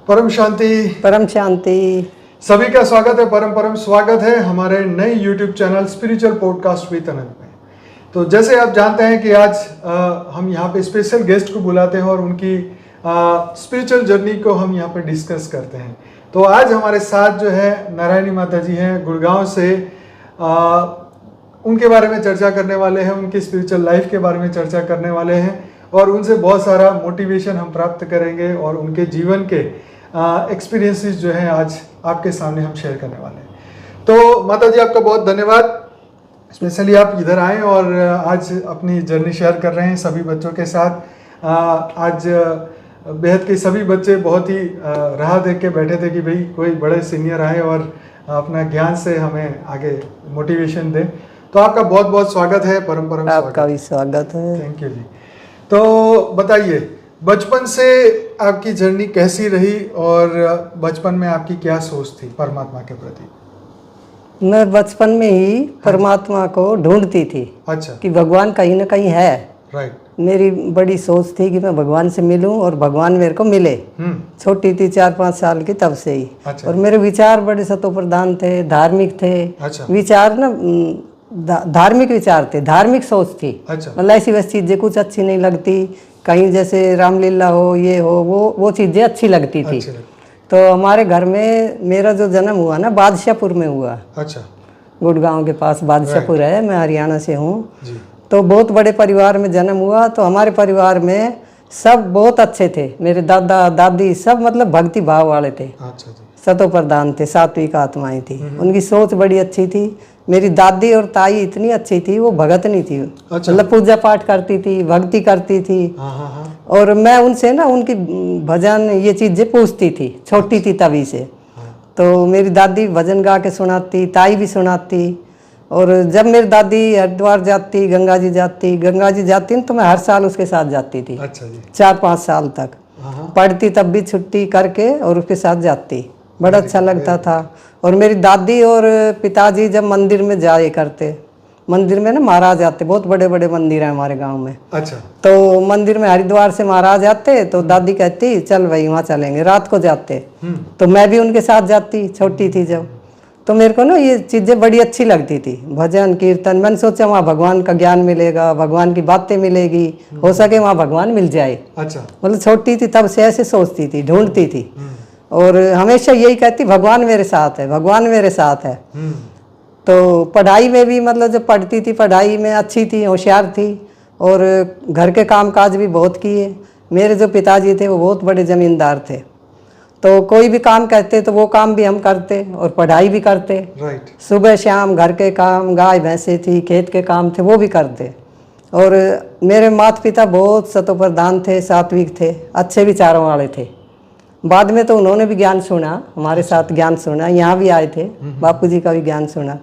परम शांति। परम शांति। सभी का स्वागत है, परम परम स्वागत है हमारे नए YouTube channel spiritual podcast with Anant में। तो जैसे आप जानते हैं कि आज हम यहाँ पे स्पेशल गेस्ट को बुलाते हैं और उनकी स्पिरिचुअल जर्नी को हम यहाँ पे डिस्कस करते हैं। तो आज हमारे साथ जो है नारायणी माता जी हैं गुड़गांव से। उनके बारे में चर्चा करने वाले हैं, उनकी स्पिरिचुअल लाइफ के बारे में चर्चा करने वाले हैं और उनसे बहुत सारा मोटिवेशन हम प्राप्त करेंगे और उनके जीवन के एक्सपीरियंसेस जो हैं आज आपके सामने हम शेयर करने वाले हैं। तो माता जी आपका बहुत धन्यवाद, स्पेशली आप इधर आए और आज अपनी जर्नी शेयर कर रहे हैं सभी बच्चों के साथ। आज बेहद के सभी बच्चे बहुत ही राह देख के बैठे थे कि भाई कोई बड़े सीनियर आए और अपना ज्ञान से हमें आगे मोटिवेशन दें। तो आपका बहुत बहुत स्वागत है, परम परम आपका भी स्वागत है। थैंक यू जी। तो बताइए, बचपन से आपकी जर्नी कैसी रही और बचपन में आपकी क्या सोच थी परमात्मा के प्रति? मैं बचपन में ही परमात्मा को ढूंढती थी। अच्छा। कि भगवान कहीं ना कहीं है। राइट। मेरी बड़ी सोच थी कि मैं भगवान से मिलूं और भगवान मेरे को मिले। छोटी थी 4-5 साल की तब से ही। अच्छा। और मेरे विचार बड़े सतोप्रधान थे, धार्मिक थे। अच्छा। विचार ना धार्मिक विचार थे, धार्मिक सोच थी। अच्छा। मतलब ऐसी वैसी चीजें कुछ अच्छी नहीं लगती, कहीं जैसे रामलीला हो ये हो वो चीजें अच्छी लगती थी। तो हमारे घर में मेरा जो जन्म हुआ ना बादशाहपुर में हुआ। अच्छा। गुड़गांव के पास बादशाहपुर है, मैं हरियाणा से हूँ। जी। तो बहुत बड़े परिवार में जन्म हुआ। तो हमारे परिवार में सब बहुत अच्छे थे, मेरे दादा दादी सब मतलब भक्ति भाव वाले थे। अच्छा जी। सतोप्रधान थे, सात्विक आत्माएं थी। उनकी सोच बड़ी अच्छी थी। मेरी दादी और ताई इतनी अच्छी थी, वो भगतनी थी। अच्छा। मतलब पूजा पाठ करती थी, भक्ति करती थी। हाँ। और मैं उनसे ना उनकी भजन ये चीजें पूछती थी, छोटी थी तभी से। तो मेरी दादी भजन गा के सुनाती, ताई भी सुनाती। और जब मेरी दादी हरिद्वार जाती, गंगा जी जाती तो मैं हर साल उसके साथ जाती थी। अच्छा जी। 4-5 साल तक पढ़ती, तब भी छुट्टी करके और उसके साथ जाती। बड़ा अच्छा लगता था। और मेरी दादी और पिताजी जब मंदिर में जाए करते, मंदिर में ना महाराज आते, बहुत बड़े बड़े मंदिर हैं हमारे गांव में। अच्छा। तो मंदिर में हरिद्वार से महाराज आते तो दादी कहती चल भाई वहाँ चलेंगे, रात को जाते। तो मैं भी उनके साथ जाती, छोटी थी जब। तो मेरे को ना ये चीज़ें बड़ी अच्छी लगती थी, भजन कीर्तन। मैंने सोचा वहाँ भगवान का ज्ञान मिलेगा, भगवान की बातें मिलेगी, हो सके वहाँ भगवान मिल जाए। अच्छा। मतलब छोटी थी तब से ऐसे सोचती थी, ढूंढती थी और हमेशा यही कहती भगवान मेरे साथ है, भगवान मेरे साथ है। तो पढ़ाई में भी मतलब जब पढ़ती थी, पढ़ाई में अच्छी थी, होशियार थी और घर के काम काज भी बहुत किए। मेरे जो पिताजी थे वो बहुत बड़े जमींदार थे, तो कोई भी काम कहते तो वो काम भी हम करते और पढ़ाई भी करते। राइट। सुबह शाम घर के काम, गाय भैंसे थी, खेत के काम थे, वो भी करते। और मेरे माता पिता बहुत सतोप्रधान थे, सात्विक थे, अच्छे विचारों वाले थे। बाद में तो उन्होंने भी ज्ञान सुना, हमारे साथ ज्ञान सुना, यहाँ भी आए थे, बापूजी का भी ज्ञान सुना।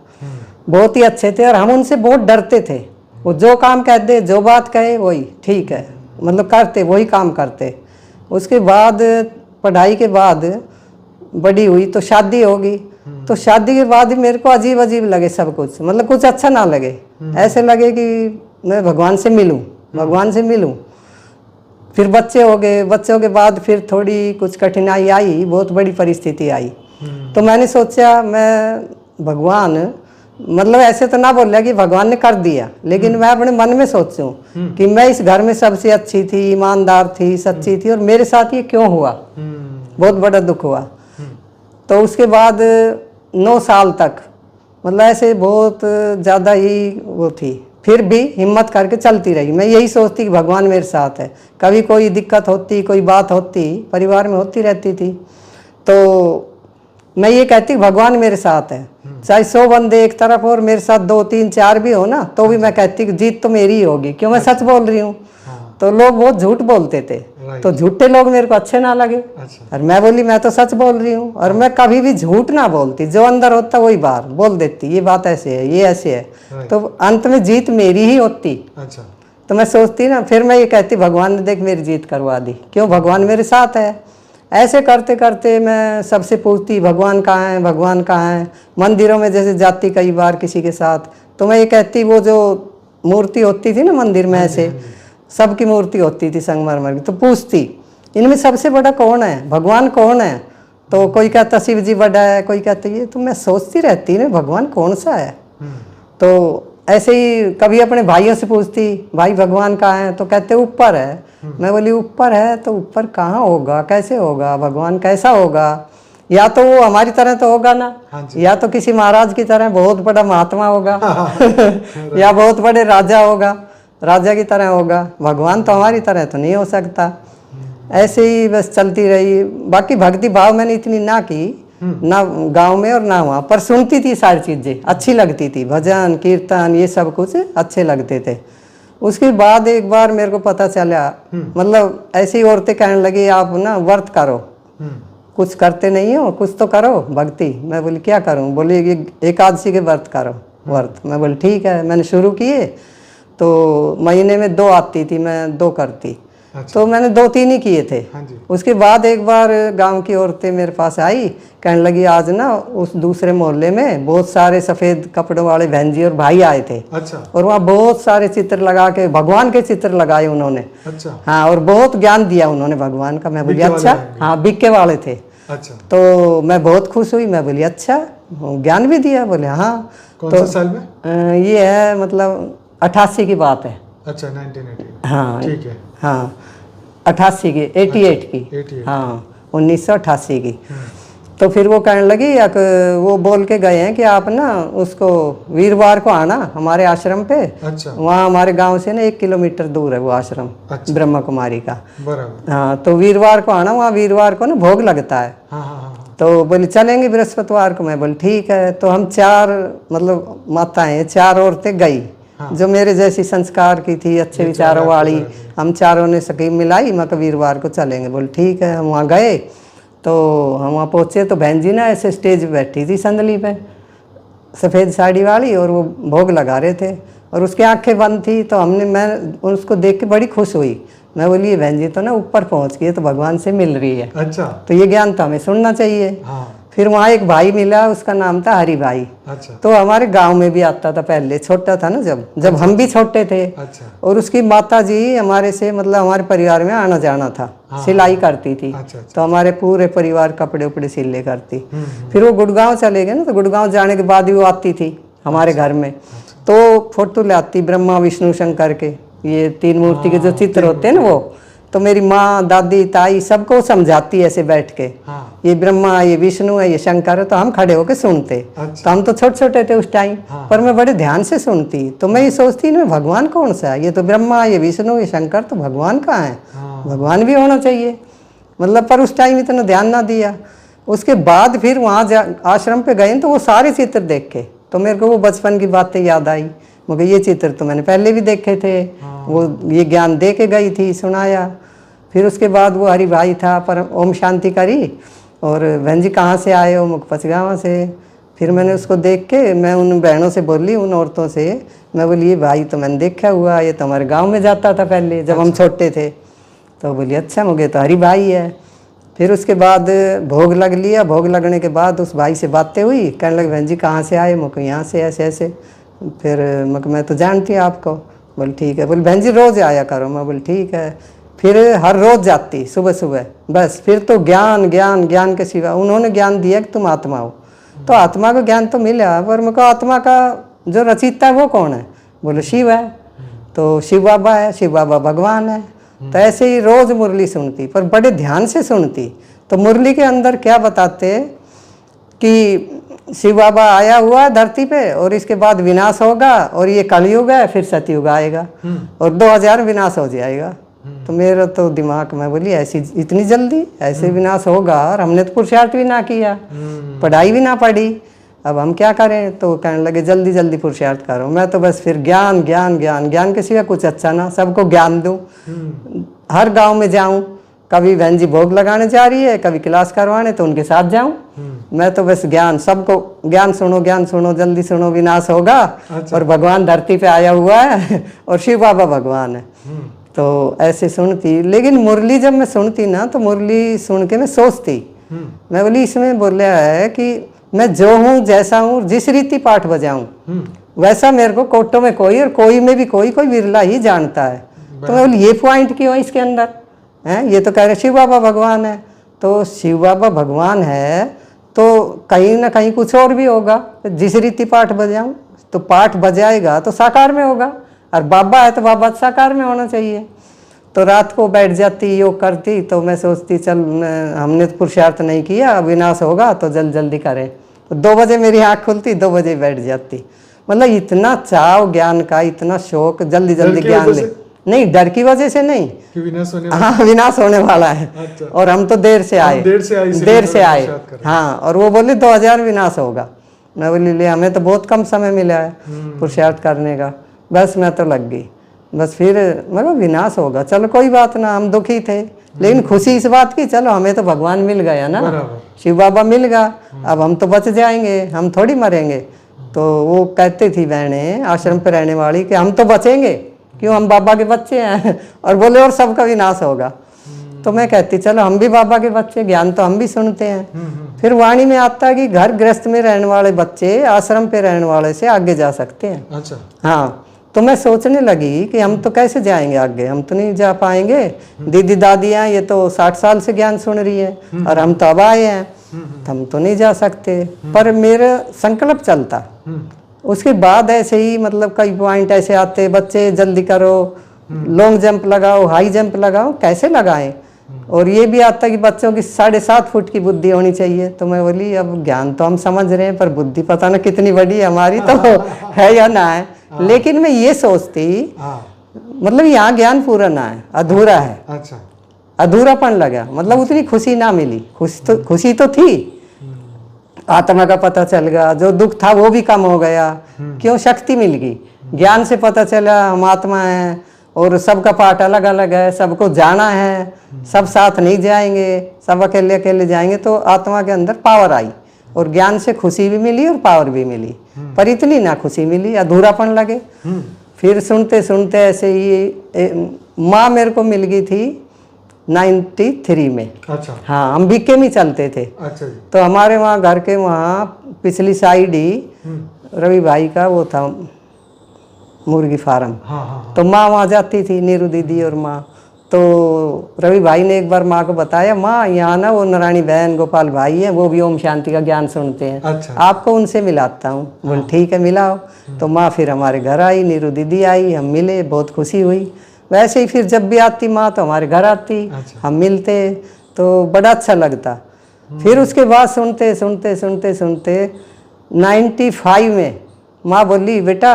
बहुत ही अच्छे थे और हम उनसे बहुत डरते थे। वो जो काम कह दे, जो बात कहे वही ठीक है, मतलब करते, वही काम करते। उसके बाद पढ़ाई के बाद बड़ी हुई तो शादी होगी। तो शादी के बाद ही मेरे को अजीब अजीब लगे सब कुछ, मतलब कुछ अच्छा ना लगे। ऐसे लगे कि मैं भगवान से मिलूं, भगवान से मिलूं। फिर बच्चे हो गए, बच्चों के बाद फिर थोड़ी कुछ कठिनाई आई, बहुत बड़ी परिस्थिति आई। तो मैंने सोचा मैं भगवान, मतलब ऐसे तो ना बोल रहा कि भगवान ने कर दिया, लेकिन मैं अपने मन में सोचूं कि मैं इस घर में सबसे अच्छी थी, ईमानदार थी, सच्ची थी और मेरे साथ ये क्यों हुआ, बहुत बड़ा दुख हुआ। तो उसके बाद 9 साल तक मतलब ऐसे बहुत ज़्यादा ही वो थी, फिर भी हिम्मत करके चलती रही। मैं यही सोचती कि भगवान मेरे साथ है। कभी कोई दिक्कत होती, कोई बात होती, परिवार में होती रहती थी, तो मैं ये कहती कि भगवान मेरे साथ है। चाहे 100 बंदे एक तरफ और मेरे साथ 2, 3, 4 भी हो ना, तो भी मैं कहती कि जीत तो मेरी ही होगी, क्यों मैं सच बोल रही हूँ। तो लोग बहुत झूठ बोलते थे, तो झूठे लोग मेरे को अच्छे ना लगे। और मैं बोली मैं तो सच बोल रही हूँ और मैं कभी भी झूठ ना बोलती, जो अंदर होता वही बाहर बोल देती, ये बात ऐसे है, ये ऐसे है। तो अंत में जीत मेरी ही होती। अच्छा। तो मैं सोचती ना, फिर मैं ये कहती भगवान ने देख मेरी जीत करवा दी, क्यों, भगवान मेरे साथ है। ऐसे करते करते मैं सबसे पूछती भगवान कहाँ है, भगवान कहाँ है। मंदिरों में जैसे जाती कई बार किसी के साथ, तो मैं ये कहती वो जो मूर्ति होती थी ना मंदिर में, ऐसे सबकी मूर्ति होती थी संगमरमर की, तो पूछती इनमें सबसे बड़ा कौन है, भगवान कौन है? तो कोई कहता शिव जी बड़ा है, कोई कहता ये। तो मैं सोचती रहती ना भगवान कौन सा है। तो ऐसे ही कभी अपने भाइयों से पूछती, भाई भगवान कहाँ है? तो कहते ऊपर है। मैं बोली ऊपर है तो ऊपर कहाँ होगा, कैसे होगा, भगवान कैसा होगा? या तो वो हमारी तरह तो होगा ना, या तो किसी महाराज की तरह बहुत बड़ा महात्मा होगा या बहुत बड़े राजा होगा, राजा की तरह होगा। भगवान तो हमारी तरह तो नहीं हो सकता। ऐसे ही बस चलती रही। बाकी भक्ति भाव मैंने इतनी ना की, ना गांव में और ना वहाँ पर। सुनती थी सारी चीज़ें, अच्छी लगती थी, भजन कीर्तन ये सब कुछ अच्छे लगते थे। उसके बाद एक बार मेरे को पता चला, मतलब ऐसी औरतें कहने लगी आप ना व्रत करो, कुछ करते नहीं हो, कुछ तो करो भक्ति। मैं बोली क्या करूं? बोली एकादशी के व्रत करो, व्रत। मैं बोली ठीक है। मैंने शुरू किए तो महीने में 2 आती थी, मैं 2 करती। अच्छा। तो मैंने 2-3 ही किए थे। हाँ जी। उसके बाद एक बार गांव की औरतें मेरे पास आई, कहने लगी आज ना उस दूसरे मोहल्ले में बहुत सारे सफ़ेद कपड़ों वाले बहन जी और भाई आए थे। अच्छा। और वहाँ बहुत सारे चित्र लगा के, भगवान के चित्र लगाए उन्होंने। अच्छा। हाँ, और बहुत ज्ञान दिया उन्होंने भगवान का। मैं बोली अच्छा। हाँ, बिक्के वाले थे। अच्छा। तो मैं बहुत खुश हुई। मैं बोली अच्छा, ज्ञान भी दिया? बोले हाँ। कौन से साल में? ये है मतलब 88 की बात है। अच्छा, 1988। हाँ ठीक है। हाँ, 88 की, 88 की। 88। हाँ, 1988 की। तो फिर वो कहने लगी, वो बोल के गए हैं कि आप ना उसको वीरवार को आना हमारे आश्रम पे। अच्छा। वहाँ हमारे गांव से ना 1 किलोमीटर दूर है वो आश्रम। अच्छा। ब्रह्मा कुमारी का। बराबर। हाँ, तो वीरवार को आना, वहाँ वीरवार को ना भोग लगता है। हाँ हाँ हाँ। तो बोली चलेंगे बृहस्पतिवार को। मैं बोली ठीक है। तो हम 4 मतलब माताएं, 4 औरतें गई। हाँ। जो मेरे जैसी संस्कार की थी, अच्छे विचारों वाली। हम चारों ने स्कीम मिलाई, मैं वीरवार को चलेंगे। बोले ठीक है। हम वहाँ गए तो हम वहाँ पहुँचे तो बहन जी ना ऐसे स्टेज पे बैठी थी संदली पे, सफ़ेद साड़ी वाली, और वो भोग लगा रहे थे और उसकी आंखें बंद थी। तो मैं उसको देख के बड़ी खुश हुई। मैं बोली ये बहन जी तो ना ऊपर पहुँच गई, तो भगवान से मिल रही है। अच्छा। तो ये ज्ञान तो हमें सुनना चाहिए। हाँ। फिर वहाँ एक भाई मिला, उसका नाम था हरि भाई। अच्छा। तो हमारे गांव में भी आता था पहले, छोटा था ना जब अच्छा। हम भी छोटे थे। अच्छा। और उसकी माता जी हमारे से मतलब हमारे परिवार में आना जाना था। हाँ। सिलाई करती थी। अच्छा। तो हमारे पूरे परिवार कपड़े उपड़े सिले करती। फिर वो गुड़गांव चले गए ना, तो गुड़गांव जाने के बाद भी वो आती थी हमारे घर में। तो फोटो लाती ब्रह्मा विष्णु शंकर के, ये 3 मूर्ति के जो चित्र होते हैं ना वो। तो मेरी माँ, दादी, ताई सबको समझाती ऐसे बैठ के। हाँ। ये ब्रह्मा, ये विष्णु है, ये शंकर है। तो हम खड़े होके सुनते। अच्छा। तो हम तो छोटे छोटे थे उस टाइम। हाँ। पर मैं बड़े ध्यान से सुनती। तो मैं ये सोचती ना भगवान कौन सा है? ये तो ब्रह्मा, ये विष्णु, ये शंकर, तो भगवान कहाँ है? हाँ। भगवान भी होना चाहिए मतलब। पर उस टाइम इतना ध्यान ना दिया। उसके बाद फिर वहाँ आश्रम पे गए तो वो सारे चित्र देख के तो मेरे को वो बचपन की बातें याद आई। मगर ये चित्र तो मैंने पहले भी देखे थे। हाँ। वो ये ज्ञान दे के गई थी, सुनाया। फिर उसके बाद वो हरि भाई था, पर ओम शांति करी। और बहन जी कहाँ से आए हो? मुखपच गाँव से। फिर मैंने उसको देख के मैं उन बहनों से बोली, उन औरतों से, मैं बोली ये भाई तो मैंने देखा हुआ, ये तो हमारे गाँव में जाता था पहले जब हम छोटे थे। तो बोली अच्छा, मुझे तो हरि भाई है। फिर उसके बाद भोग लग लिया। भोग लगने के बाद उस भाई से बातें हुई। कहने लगे बहन जी कहाँ से आए? मुझे यहाँ से ऐसे ऐसे। फिर मैं तो जानती हूँ आपको। बोली ठीक है। बोली बहन जी रोज़ आया करो। मैं बोली ठीक है। फिर हर रोज़ जाती सुबह सुबह। बस फिर तो ज्ञान ज्ञान ज्ञान के सिवा उन्होंने ज्ञान दिया कि तुम आत्मा हो। तो आत्मा को ज्ञान तो मिला, पर मेरे को आत्मा का जो रचयिता है वो कौन है? बोले शिव है। तो शिव बाबा है, शिव बाबा भगवान है। तो ऐसे ही रोज़ मुरली सुनती, पर बड़े ध्यान से सुनती। तो मुरली के अंदर क्या बताते कि शिव बाबा आया हुआ धरती पे और इसके बाद विनाश होगा, और ये कलयुग है, फिर सतयुग आएगा और 2000 विनाश हो जाएगा। तो मेरा तो दिमाग में बोली ऐसी इतनी जल्दी ऐसे विनाश होगा? और हमने तो पुरुषार्थ भी ना किया, पढ़ाई भी ना पढ़ी, अब हम क्या करें? तो कहने लगे जल्दी जल्दी पुरुषार्थ करो। मैं तो बस फिर ज्ञान ज्ञान ज्ञान ज्ञान के सिवा कुछ अच्छा ना, सबको ज्ञान दूँ। हर गांव में जाऊं, कभी बहन जी भोग लगाने जा रही है, कभी क्लास करवाने, तो उनके साथ जाऊं। मैं तो बस ज्ञान, सबको ज्ञान सुनो, जल्दी सुनो, विनाश होगा। अच्छा। और भगवान धरती पे आया हुआ है और शिव बाबा भगवान है। तो ऐसे सुनती। लेकिन मुरली जब मैं सुनती ना, तो मुरली सुन के मैं सोचती, मैं बोली इसमें बोला है कि मैं जो हूँ, जैसा हूँ, जिस रीति पाठ बजाऊं वैसा मेरे को कोटों में कोई और कोई में भी कोई विरला ही जानता है। तो मैं बोली ये पॉइंट क्यों है इसके अंदर? हैं, ये तो कह रहे शिव बाबा भगवान है। तो शिव बाबा भगवान है तो कहीं ना कहीं कुछ और भी होगा। जिस रीति पाठ बजाऊं तो पाठ बजाएगा तो साकार में होगा, और बाबा है तो बाबा साकार में होना चाहिए। तो रात को बैठ जाती, योग करती, तो मैं सोचती चल हमने तो पुरुषार्थ नहीं किया, विनाश होगा तो जल्दी करें। तो 2 बजे मेरी आँख खुलती, 2 बजे बैठ जाती। मतलब इतना चाव ज्ञान का, इतना शौक, जल्दी ज्ञान ले। नहीं, डर की वजह से नहीं कि विनाश होने हाँ, विनाश होने वाला है। अच्छा। और हम तो देर से आए, देर से आए। हाँ, और वो बोले 2000 विनाश होगा। मैं बोली ले हमें तो बहुत कम समय मिला है पुरुषार्थ करने का। बस मैं तो लग गई। बस फिर मतलब विनाश होगा, चलो कोई बात ना, हम दुखी थे लेकिन खुशी इस बात की चलो हमें तो भगवान मिल गया ना, शिव बाबा मिल गया, अब हम तो बच जाएंगे, हम थोड़ी मरेंगे। तो वो कहती थी बहनें आश्रम पे रहने वाली कि हम तो बचेंगे, क्यों, हम बाबा के बच्चे हैं। और बोले और सबका विनाश होगा। तो मैं कहती चलो हम भी बाबा के बच्चे, ज्ञान तो हम भी सुनते हैं। फिर वाणी में आता है कि घर गृहस्थ में रहने वाले बच्चे आश्रम पे रहने वाले से आगे जा सकते हैं। अच्छा। हाँ, तो मैं सोचने लगी कि हम तो कैसे जाएंगे आगे, हम तो नहीं जा पाएंगे। दीदी दादियाँ ये तो 60 साल से ज्ञान सुन रही है और हम तो अब आए हैं, तो हम तो नहीं जा सकते। पर मेरा संकल्प चलता। उसके बाद ऐसे ही मतलब कई पॉइंट ऐसे आते, बच्चे जल्दी करो, लॉन्ग जंप लगाओ, हाई जंप लगाओ, कैसे लगाएं। और ये भी आता कि बच्चों की 7.5 फुट की बुद्धि होनी चाहिए। तो मैं बोली अब ज्ञान तो हम समझ रहे हैं पर बुद्धि पता ना कितनी बड़ी है हमारी तो है या ना है। लेकिन मैं ये सोचती मतलब यहाँ ज्ञान पूरा ना है, अधूरा है। अच्छा। अधूरापन लगा, मतलब उतनी खुशी ना मिली। खुशी तो थी, आत्मा का पता चल गया, जो दुख था वो भी कम हो गया। क्यों, शक्ति मिल गई। ज्ञान से पता चला हम आत्मा है और सबका पाठ अलग अलग है, सबको जाना है, सब साथ नहीं जाएंगे, सब अकेले अकेले जाएंगे। तो आत्मा के अंदर पावर आई और ज्ञान से खुशी भी मिली और पावर भी मिली, पर इतनी ना खुशी मिली, अधूरापन लगे। फिर सुनते सुनते ऐसे ही माँ मेरे को मिल गई थी 93 में। अच्छा। हाँ, हम बीके में चलते थे। अच्छा जी। तो हमारे वहाँ घर के वहाँ पिछली साइड ही रवि भाई का वो था मुर्गी फार्म। हाँ। तो माँ वहाँ जाती थी, नीरू दीदी और माँ। तो रवि भाई ने एक बार माँ को बताया, माँ यहाँ ना वो नारायणी बहन गोपाल भाई है, वो भी ओम शांति का ज्ञान सुनते हैं। अच्छा। आपको उनसे मिलाता हूँ। बोल ठीक है मिलाओ। तो माँ फिर हमारे घर आई, नीरू दीदी आई, हम मिले, बहुत खुशी हुई। वैसे ही फिर जब भी आती माँ तो हमारे घर आती। अच्छा। हम मिलते तो बड़ा अच्छा लगता। फिर उसके बाद सुनते सुनते सुनते सुनते 95 में माँ बोली बेटा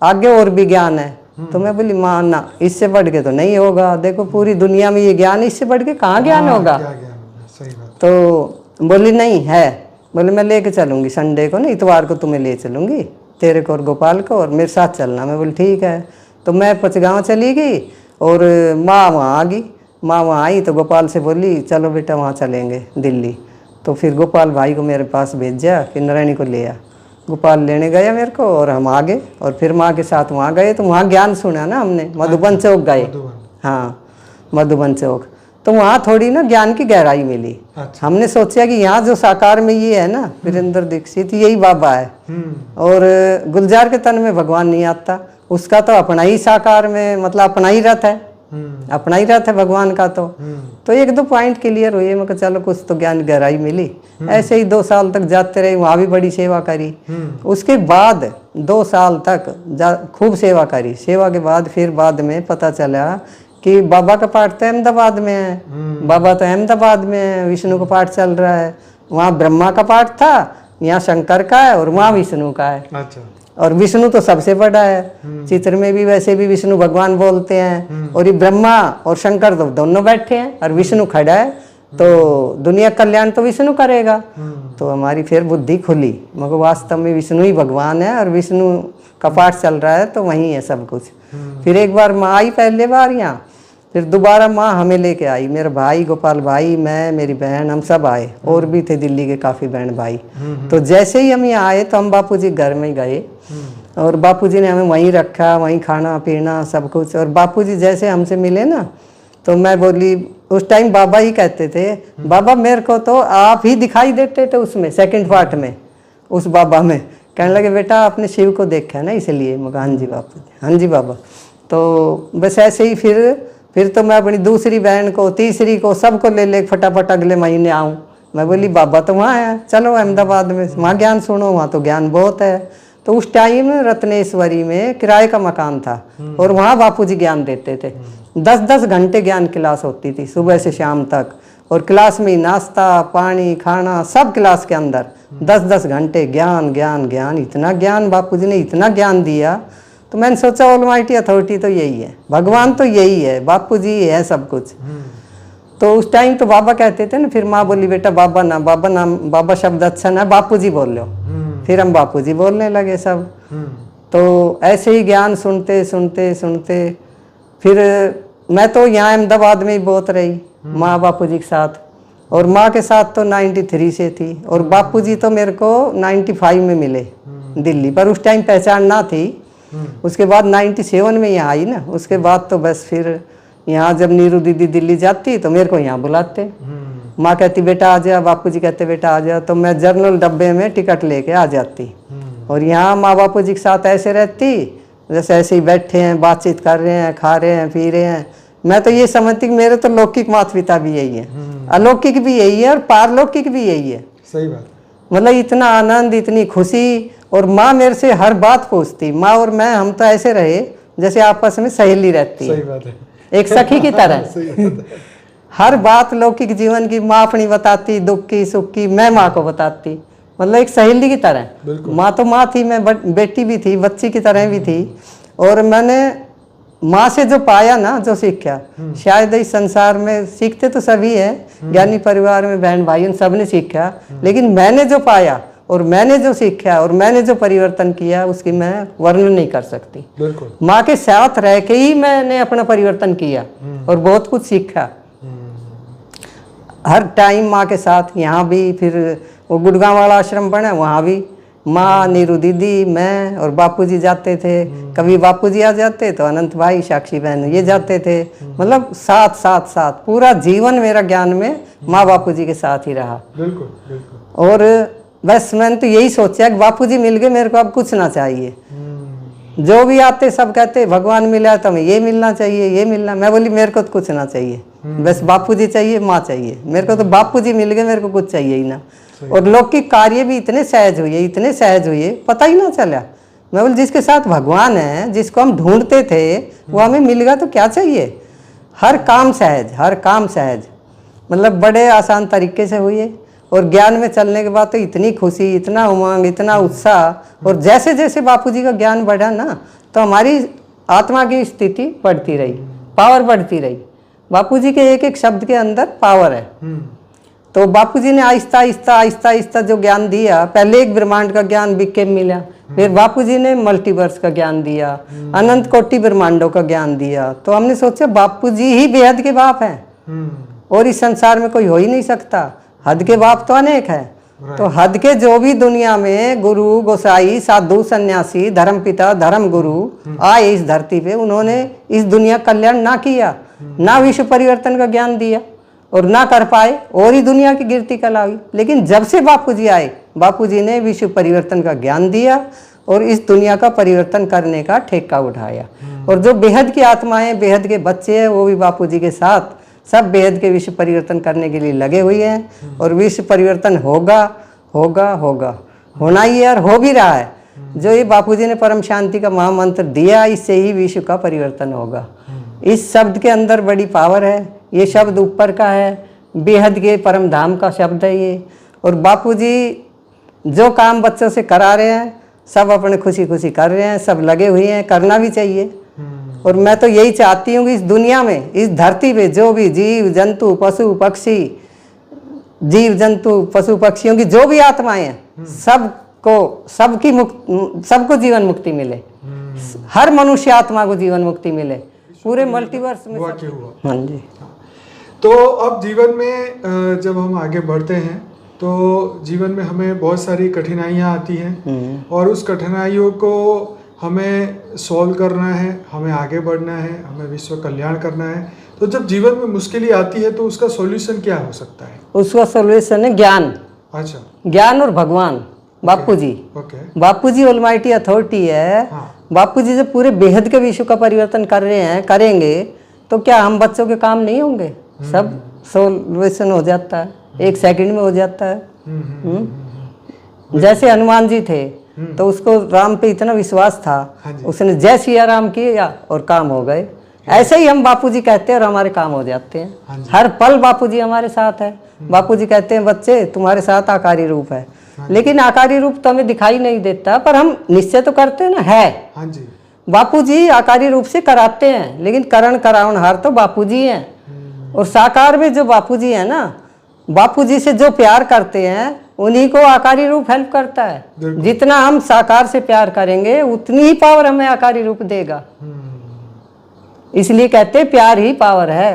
आगे और भी ज्ञान है। तो मैं बोली माँ ना, इससे बढ़ के तो नहीं होगा, देखो पूरी दुनिया में ये ज्ञान, इससे बढ़ के कहाँ ज्ञान होगा। क्या ज्ञान होगा, सही बात। तो बोली नहीं है। बोले मैं लेके चलूँगी संडे को, नहीं इतवार को तुम्हें ले चलूँगी, तेरे को और गोपाल को, और मेरे साथ चलना। मैं बोली ठीक है। तो मैं पचगाँव चली गई और माँ वहाँ आ गई। माँ वहाँ आई तो गोपाल से बोली चलो बेटा वहाँ चलेंगे दिल्ली। तो फिर गोपाल भाई को मेरे पास भेजा कि नारायणी को ले आ। गोपाल लेने गया मेरे को और हम आ गए और फिर माँ के साथ वहाँ गए। तो वहाँ ज्ञान सुना ना हमने, मधुबन चौक गए। हाँ, मधुबन चौक। तो वहाँ थोड़ी ना ज्ञान की गहराई मिली। अच्छा। हमने सोचा कि यहाँ जो साकार में ये है ना वीरेंद्र दीक्षित, यही बाबा है। और गुलजार के तन में भगवान नहीं आता, उसका तो अपना ही साकार में मतलब अपना ही रथ है, अपना ही रथ है भगवान का। तो 1-2 पॉइंट क्लियर हुए। मैं चलो कुछ तो ज्ञान गहराई मिली। ऐसे ही 2 साल तक जाते रहे, वहाँ भी बड़ी सेवा करी। उसके बाद 2 साल तक खूब सेवा करी। सेवा के बाद फिर बाद में पता चला कि बाबा का पाठ तो अहमदाबाद में है, बाबा तो अहमदाबाद में है, विष्णु का पाठ चल रहा है। वहाँ ब्रह्मा का पाठ था, यहाँ शंकर का है और वहाँ विष्णु का है। अच्छा। और विष्णु तो सबसे बड़ा है, चित्र में भी वैसे भी विष्णु भगवान बोलते हैं। और ये ब्रह्मा और शंकर तो दोनों बैठे हैं और विष्णु खड़ा है। तो दुनिया कल्याण तो विष्णु करेगा। तो हमारी फिर बुद्धि खुली, मगर वास्तव में विष्णु ही भगवान है और विष्णु का पाठ चल रहा है तो वहीं है सब कुछ। फिर एक बार माँ आई पहले बार यहाँ, फिर दोबारा माँ हमें लेके आई, मेरा भाई गोपाल भाई, मैं, मेरी बहन, हम सब आए। और भी थे दिल्ली के काफ़ी बहन भाई। तो जैसे ही हम यहाँ आए तो हम बापूजी घर में गए और बापूजी ने हमें वहीं रखा, वहीं खाना पीना सब कुछ। और बापूजी जैसे हमसे मिले ना तो मैं बोली, उस टाइम बाबा ही कहते थे, बाबा मेरे को तो आप ही दिखाई देते थे उसमें सेकंड पार्ट में, उस बाबा में। कहने लगे बेटा आपने शिव को देखा है ना इसलिए। मैं हाँ जी बापू, हाँ जी बाबा। तो बस ऐसे ही फिर फिर तो मैं अपनी दूसरी बहन को, तीसरी को, सबको ले ले फटाफट अगले महीने आऊँ। मैं बोली बाबा तो वहाँ है, चलो अहमदाबाद में, वहाँ ज्ञान सुनो, वहाँ तो ज्ञान बहुत है। तो उस टाइम रत्नेश्वरी में किराए का मकान था और वहाँ बापूजी ज्ञान देते थे। 10-10 घंटे ज्ञान क्लास होती थी सुबह से शाम तक, और क्लास में नाश्ता पानी खाना सब क्लास के अंदर 10-10 घंटे ज्ञान ज्ञान ज्ञान। इतना ज्ञान बापूजी ने इतना ज्ञान दिया, तो मैंने सोचा ऑलमाइटी अथॉरिटी तो यही है, भगवान तो यही है, बापूजी ही है सब कुछ। तो उस टाइम तो बाबा कहते थे ना, फिर माँ बोली बेटा बाबा ना, बाबा नाम, बाबा शब्द अच्छा ना, बापूजी बोल लो। फिर हम बापूजी बोलने लगे सब। तो ऐसे ही ज्ञान सुनते सुनते सुनते फिर मैं तो यहाँ अहमदाबाद में ही बहुत रही माँ बापूजी के साथ, और माँ के साथ तो 93 से थी, और बापूजी तो मेरे को 95 में मिले दिल्ली, पर उस टाइम पहचान ना थी। उसके बाद 97 में यहाँ आई ना, उसके बाद तो बस फिर यहाँ जब नीरू दीदी दिल्ली जाती तो मेरे को यहाँ बुलाते। माँ कहती बेटा आ जा, बापूजी कहते बेटा आ जा, तो मैं जर्नल डब्बे में टिकट लेके आ जाती, और यहाँ माँ बापूजी के साथ ऐसे रहती जैसे ऐसे ही बैठे हैं, बातचीत कर रहे हैं, खा रहे हैं, पी रहे हैं। मैं तो ये समझती कि मेरे तो लौकिक माता पिता भी यही है, अलौकिक भी यही है, और पारलौकिक भी यही है। सही बात। मतलब इतना आनंद, इतनी खुशी, और माँ मेरे से हर बात पूछती। माँ और मैं, हम तो ऐसे रहे जैसे आपस में सहेली रहती है, सही बात है, एक सखी की तरह। हर बात लौकिक जीवन की माँ अपनी बताती, दुख की सुख की मैं माँ को बताती, मतलब एक सहेली की तरह। माँ तो माँ थी, मैं बेटी भी थी, बच्ची की तरह भी थी। और मैंने माँ से जो पाया ना, जो सीखा, शायद इस संसार में सीखते तो सभी हैं, ज्ञानी परिवार में बहन भाई सब ने सीखा, लेकिन मैंने जो पाया और मैंने जो सीखा और मैंने जो परिवर्तन किया, उसकी मैं वर्णन नहीं कर सकती। बिल्कुल। माँ के साथ रह के ही मैंने अपना परिवर्तन किया और बहुत कुछ सीखा। हर टाइम माँ के साथ, यहाँ भी, फिर वो गुड़गांव वाला आश्रम बना, वहाँ भी माँ, नीरू दीदी, मैं और बापूजी जाते थे। कभी बापूजी आ जाते तो अनंत भाई, साक्षी बहन, ये जाते थे। मतलब साथ साथ साथ पूरा जीवन मेरा ज्ञान में माँ बापूजी के साथ ही रहा। बिल्कुल बिल्कुल। और बस मैंने तो यही सोचा कि बापूजी मिल गए, मेरे को अब कुछ ना चाहिए। जो भी आते सब कहते भगवान मिला तो हमें ये मिलना चाहिए, ये मिलना। मैं बोली मेरे को तो कुछ ना चाहिए, बस बापूजी चाहिए, माँ चाहिए। मेरे को तो बापूजी मिल गए, मेरे को कुछ चाहिए ही ना। और लौकिक कार्य भी इतने सहज हुए, इतने सहज हुए, पता ही ना चला। मैं बोली जिसके साथ भगवान है, जिसको हम ढूंढते थे, वो हमें मिल गया तो क्या चाहिए। हर काम सहज, हर काम सहज, मतलब बड़े आसान तरीके से हुए। और ज्ञान में चलने के बाद तो इतनी खुशी, इतना उमंग, इतना उत्साह। और जैसे जैसे बापूजी का ज्ञान बढ़ा ना, तो हमारी आत्मा की स्थिति बढ़ती रही, पावर बढ़ती रही। बापूजी के एक एक शब्द के अंदर पावर है। तो बापूजी ने आहिस्ता आहिस्ता आहिस्ता आहिस्ता जो ज्ञान दिया, पहले एक ब्रह्मांड का ज्ञान बिके मिला, फिर बापूजी ने मल्टीवर्स का ज्ञान दिया, अनंत कोटि ब्रह्मांडों का ज्ञान दिया। तो हमने सोचा बापूजी ही बेहद के बाप हैं, और इस संसार में कोई हो ही नहीं सकता। हद के बाप तो अनेक है, तो हद के जो भी दुनिया में गुरु, गोसाई, साधु, सन्यासी, धर्म पिता, धर्म गुरु आए इस धरती पे, उन्होंने इस दुनिया कल्याण ना किया, ना विश्व परिवर्तन का ज्ञान दिया, और ना कर पाए, और ही दुनिया की गिरती कला हुई। लेकिन जब से बापूजी आए, बापूजी ने विश्व परिवर्तन का ज्ञान दिया और इस दुनिया का परिवर्तन करने का ठेका उठाया। और जो बेहद की आत्माएं, बेहद के बच्चे हैं, वो भी बापूजी के साथ सब बेहद के विश्व परिवर्तन करने के लिए लगे हुए हैं। और विश्व परिवर्तन होगा होगा होगा, होना ही है, और हो भी रहा है। जो ये बापूजी ने परम शांति का महामंत्र दिया, इससे ही विश्व का परिवर्तन होगा। इस शब्द के अंदर बड़ी पावर है। ये शब्द ऊपर का है, बेहद के परम धाम का शब्द है ये। और बापूजी जो काम बच्चों से करा रहे हैं, सब अपने खुशी खुशी कर रहे हैं, सब लगे हुए हैं, करना भी चाहिए। और मैं तो यही चाहती हूँ कि इस दुनिया में, इस धरती पे जो भी जीव जंतु, पशु पक्षी, जीव जंतु पशु पक्षियों की जो भी आत्माएं हैं, सबको, सबको जीवन मुक्ति मिले। हर मनुष्य आत्मा को जीवन मुक्ति मिले, पूरे मल्टीवर्स में। हाँ जी। तो अब जीवन में जब हम आगे बढ़ते हैं, तो जीवन में हमें बहुत सारी कठिनाइयाँ आती हैं, और उस कठिनाइयों को हमें सॉल्व करना है, हमें आगे बढ़ना है, हमें विश्व कल्याण करना है। तो जब जीवन में मुश्किलें आती है, तो उसका सॉल्यूशन क्या हो सकता है? उसका सॉल्यूशन है ज्ञान। अच्छा। ज्ञान और भगवान, बापूजी। बापूजी ऑलमाइटी अथॉरिटी है। बापूजी जब पूरे बेहद के विश्व का परिवर्तन कर रहे हैं, करेंगे, तो क्या हम बच्चों के काम नहीं होंगे? सब सोल्यूशन हो जाता है, 1 सेकंड में हो जाता है। जैसे हनुमान जी थे तो उसको राम पे इतना विश्वास था, उसने जय सिया राम किया और काम हो गए। ऐसे ही हम बापूजी कहते हैं और हमारे काम हो जाते हैं। हर पल बापूजी हमारे साथ है। बापूजी कहते हैं बच्चे तुम्हारे साथ आकारी रूप है, लेकिन आकारी रूप तो हमें दिखाई नहीं देता, पर हम निश्चय तो करते हैं ना, है। हाँ जी। बापूजी आकारी रूप से कराते हैं, लेकिन करण करावनहार तो बापूजी हैं। और साकार में जो बापूजी है ना, बापूजी से जो प्यार करते हैं उन्हीं को आकारी रूप हेल्प करता है। जितना हम साकार से प्यार करेंगे उतनी ही पावर हमें आकारी रूप देगा। इसलिए कहते हैं प्यार ही पावर है।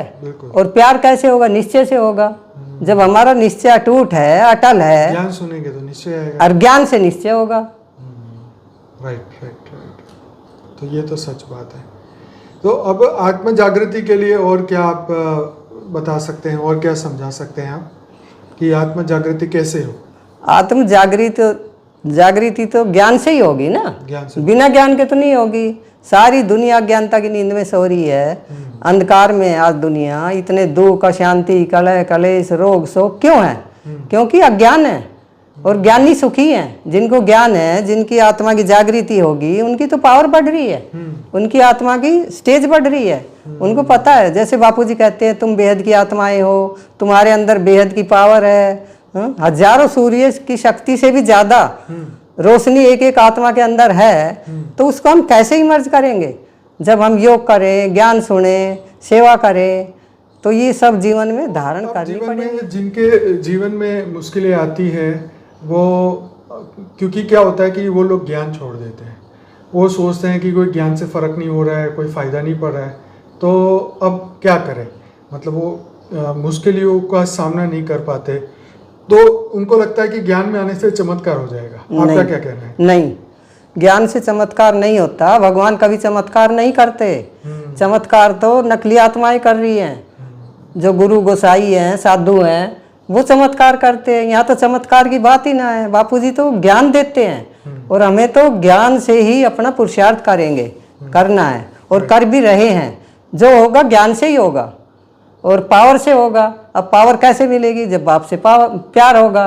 और प्यार कैसे होगा? निश्चय से होगा। जब हमारा निश्चय अटूट है, अटल है, ज्ञान सुनेंगे तो निश्चय आएगा, और ज्ञान से निश्चय होगा। Right right right. तो ये तो सच बात है। तो अब आत्म जागृति के लिए और क्या आप बता सकते हैं, और क्या समझा सकते हैं आप कि आत्म जागृति कैसे हो? आत्म जागृति तो ज्ञान से ही होगी ना, ज्ञान से। बिना ज्ञान के तो नहीं होगी। सारी दुनिया अज्ञानता की नींद में सो रही है, अंधकार में आज दुनिया। इतने दुख, अशांति, कलह, कलेश, रोग, शोक क्यों है? क्योंकि अज्ञान है। और ज्ञानी सुखी हैं। जिनको ज्ञान है, जिनकी आत्मा की जागृति होगी, उनकी तो पावर बढ़ रही है, उनकी आत्मा की स्टेज बढ़ रही है। उनको पता है, जैसे बापूजी कहते हैं तुम बेहद की आत्माएं हो, तुम्हारे अंदर बेहद की पावर है। हजारों सूर्य की शक्ति से भी ज्यादा रोशनी एक एक आत्मा के अंदर है। तो उसको हम कैसे इमर्ज करेंगे? जब हम योग करें, ज्ञान सुने, सेवा करें, तो ये सब जीवन में धारण करनी पड़ेगी। जिनके जीवन में मुश्किलें आती है वो, क्योंकि क्या होता है कि वो लोग ज्ञान छोड़ देते हैं। वो सोचते हैं कि कोई ज्ञान से फ़र्क नहीं हो रहा है, कोई फ़ायदा नहीं पड़ रहा है, तो अब क्या करें? मतलब वो मुश्किलों का सामना नहीं कर पाते, तो उनको लगता है कि ज्ञान में आने से चमत्कार हो जाएगा। आपका क्या कहना है? नहीं, ज्ञान से चमत्कार नहीं होता। भगवान कभी चमत्कार नहीं करते। चमत्कार तो नकली आत्माएं कर रही हैं। जो गुरु गोसाई हैं, साधु हैं, वो चमत्कार करते हैं। यहाँ तो चमत्कार की बात ही ना है। बापूजी तो ज्ञान देते हैं और हमें तो ज्ञान से ही अपना पुरुषार्थ करना है और कर भी रहे हैं। जो होगा ज्ञान से ही होगा और पावर से होगा। अब पावर कैसे मिलेगी? जब बाप से प्यार होगा।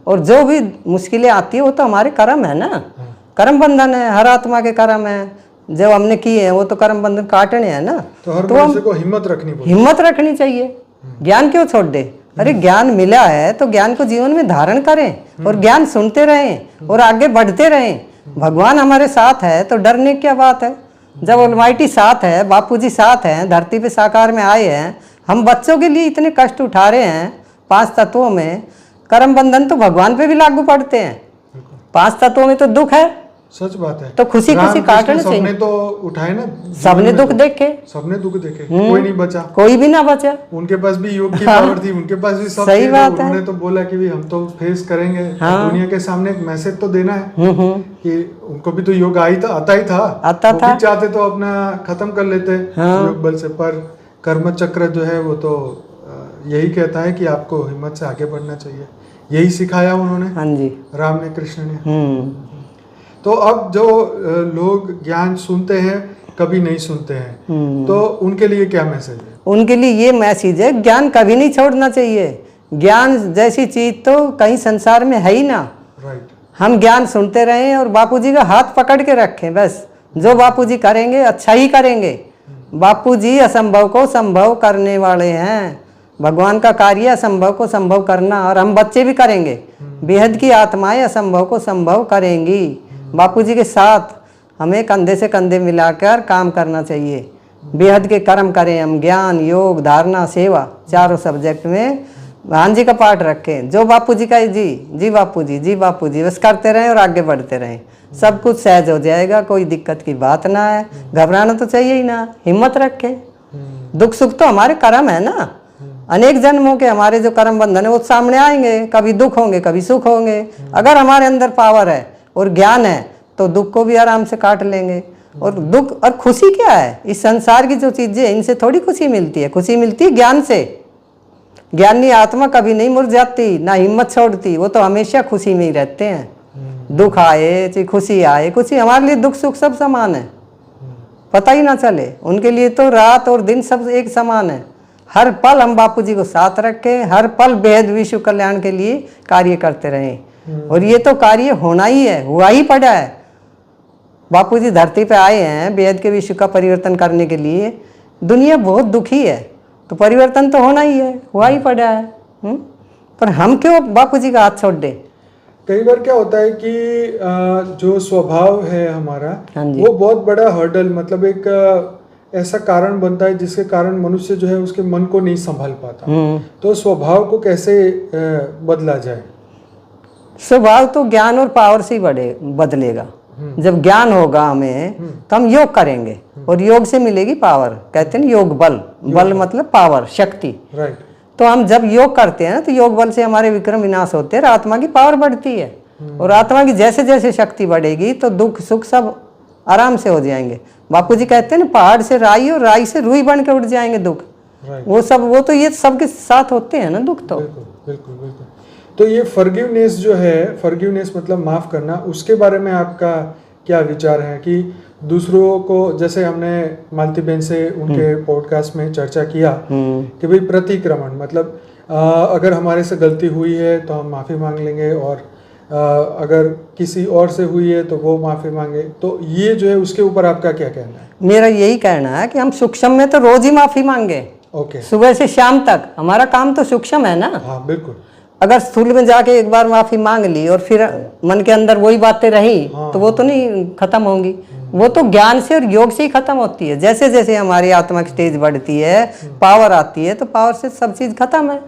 और जो भी मुश्किलें आती है वो तो हमारे कर्म है ना, कर्म बंधन है। हर आत्मा के कर्म है, जो हमने किए हैं वो तो कर्म बंधन काटने हैं ना। तो हर मनुष्य को हिम्मत रखनी चाहिए। ज्ञान क्यों छोड़ दे? अरे ज्ञान मिला है तो ज्ञान को जीवन में धारण करें और ज्ञान सुनते रहें और आगे बढ़ते रहें। भगवान हमारे साथ है तो डरने की क्या बात है? जब ऑलमाइटी साथ है, बापूजी साथ हैं, धरती पे साकार में आए हैं, हम बच्चों के लिए इतने कष्ट उठा रहे हैं 5 तत्वों में। कर्म बंधन तो भगवान पे भी लागू पड़ते हैं। 5 तत्वों में तो दुख है। सच बात है। तो खुशी काटने चाहिए। सबने तो उठाए ना, सबने दुख देखे, कोई नहीं बचा, कोई भी ना बचा। उनके पास भी योग की पावर थी, उनके पास भी सब सही बात है। उन्होंने तो बोला कि भी हम तो फेस करेंगे। दुनिया के सामने एक मैसेज तो देना है कि उनको भी तो योग आता ही था। भी चाहते तो अपना खत्म कर लेते योग बल से, पर कर्म चक्र जो है वो तो यही कहता है कि आपको हिम्मत से आगे बढ़ना चाहिए। यही सिखाया उन्होंने। हाँ जी, राम ने, कृष्ण ने। तो अब जो लोग ज्ञान सुनते हैं, कभी नहीं सुनते हैं, तो उनके लिए क्या मैसेज है? उनके लिए ये मैसेज है, ज्ञान कभी नहीं छोड़ना चाहिए। ज्ञान जैसी चीज तो कहीं संसार में है ही ना। राइट। हम ज्ञान सुनते रहें और बापूजी का हाथ पकड़ के रखें। बस जो बापूजी करेंगे अच्छा ही करेंगे। बापूजी असंभव को संभव करने वाले हैं। भगवान का कार्य असंभव को संभव करना, और हम बच्चे भी करेंगे। बेहद की आत्माएं असंभव को संभव करेंगी। बापूजी के साथ हमें कंधे से कंधे मिलाकर काम करना चाहिए। बेहद के कर्म करें हम, ज्ञान, योग, धारणा, सेवा, चारों सब्जेक्ट में भान जी का पाठ रखें। जो बापूजी का जी जी बापूजी, जी बापूजी, बस करते रहें और आगे बढ़ते रहें। सब कुछ सहज हो जाएगा, कोई दिक्कत की बात ना है। घबराना तो चाहिए ही ना, हिम्मत रखें। दुख सुख तो हमारे कर्म है ना। अनेक जन्मों के हमारे जो कर्म बंधन है वो सामने आएंगे। कभी दुख होंगे, कभी सुख होंगे। अगर हमारे अंदर पावर है और ज्ञान है तो दुख को भी आराम से काट लेंगे। और दुख और खुशी क्या है? इस संसार की जो चीजें, इनसे थोड़ी खुशी मिलती है। खुशी मिलती है ज्ञान से। ज्ञानी आत्मा कभी नहीं मुरझाती, ना हिम्मत छोड़ती। वो तो हमेशा खुशी में ही रहते हैं। दुख आए चाहे खुशी आए, खुशी हमारे लिए दुख सुख सब समान है। पता ही ना चले। उनके लिए तो रात और दिन सब एक समान है। हर पल हम बापूजी को साथ रखें, हर पल बेहद विश्व कल्याण के लिए कार्य करते रहें। और ये तो कार्य होना ही है, हुआ ही पड़ा है। बापूजी धरती पे आए हैं बेहद के विश्व का परिवर्तन करने के लिए। दुनिया बहुत दुखी है, तो परिवर्तन तो होना ही है, हुआ ही पड़ा है। पर हम क्यों बापूजी का हाथ छोड़ दें? कई बार क्या होता है कि जो स्वभाव है हमारा, हाँ जी। वो बहुत बड़ा हर्डल, मतलब एक ऐसा कारण बनता है जिसके कारण मनुष्य जो है उसके मन को नहीं संभाल पाता। तो स्वभाव को कैसे बदला जाए? स्वभाव तो ज्ञान और पावर से ही बदलेगा। जब ज्ञान होगा हमें तो हम योग करेंगे, और योग से मिलेगी पावर। कहते हैं योग बल, बल मतलब पावर, शक्ति। राइट। तो हम जब योग करते हैं तो योग बल से हमारे विक्रम विनाश होते हैं और आत्मा की पावर बढ़ती है। और आत्मा की जैसे जैसे शक्ति बढ़ेगी तो दुख सुख सब आराम से हो जाएंगे। बापूजी कहते हैं ना, पहाड़ से राई और राई से रुई बन के उठ जाएंगे दुख। वो तो ये सबके साथ होते हैं ना दुख तो। बिल्कुल बिल्कुल बिल्कुल। तो ये फॉरगिवनेस जो है, फॉरगिवनेस मतलब माफ करना, उसके बारे में आपका क्या विचार है? कि दूसरों को, जैसे हमने मालती बहन से उनके पॉडकास्ट में चर्चा किया कि भाई प्रतिक्रमण मतलब अगर हमारे से गलती हुई है तो हम माफ़ी मांग लेंगे, और अगर किसी और से हुई है तो वो माफ़ी मांगे। तो ये जो है उसके ऊपर आपका क्या कहना है? मेरा यही कहना है कि हम सूक्ष्म में तो रोज ही माफ़ी मांगे। ओके। सुबह सुबह से शाम तक हमारा काम तो सूक्ष्म है ना। हाँ बिल्कुल। अगर स्थूल में जाके एक बार माफी मांग ली और फिर मन के अंदर वही बातें रही तो वो तो नहीं खत्म होंगी। वो तो ज्ञान से और योग से ही खत्म होती है। जैसे जैसे हमारी आत्मा की स्टेज बढ़ती है, पावर आती है, तो पावर से सब चीज खत्म है।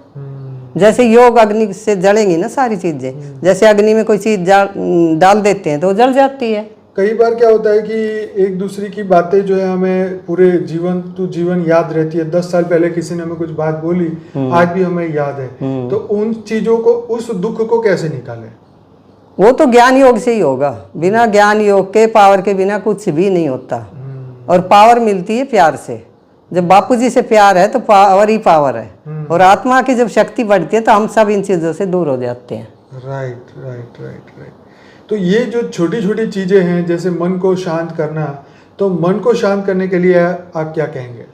जैसे योग अग्नि से जलेंगी ना सारी चीजें, जैसे अग्नि में कोई चीज डाल देते हैं तो वो जल जाती है। कई बार क्या होता है कि एक दूसरे की बातें जो है हमें पूरे जीवन याद रहती है। 10 साल पहले किसी ने हमें कुछ बात बोली, आज भी हमें याद है। तो उन चीजों को, उस दुख को कैसे निकालें? वो तो ज्ञान योग से ही होगा। बिना ज्ञान योग के, पावर के बिना कुछ भी नहीं होता। और पावर मिलती है प्यार से। जब बापूजी से प्यार है तो पावर ही पावर है। और आत्मा की जब शक्ति बढ़ती है तो हम सब इन चीजों से दूर हो जाते हैं। Right right right right. तो ये जो छोटी छोटी चीजें हैं, जैसे मन को शांत करना, तो मन को शांत करने के लिए आप क्या कहेंगे?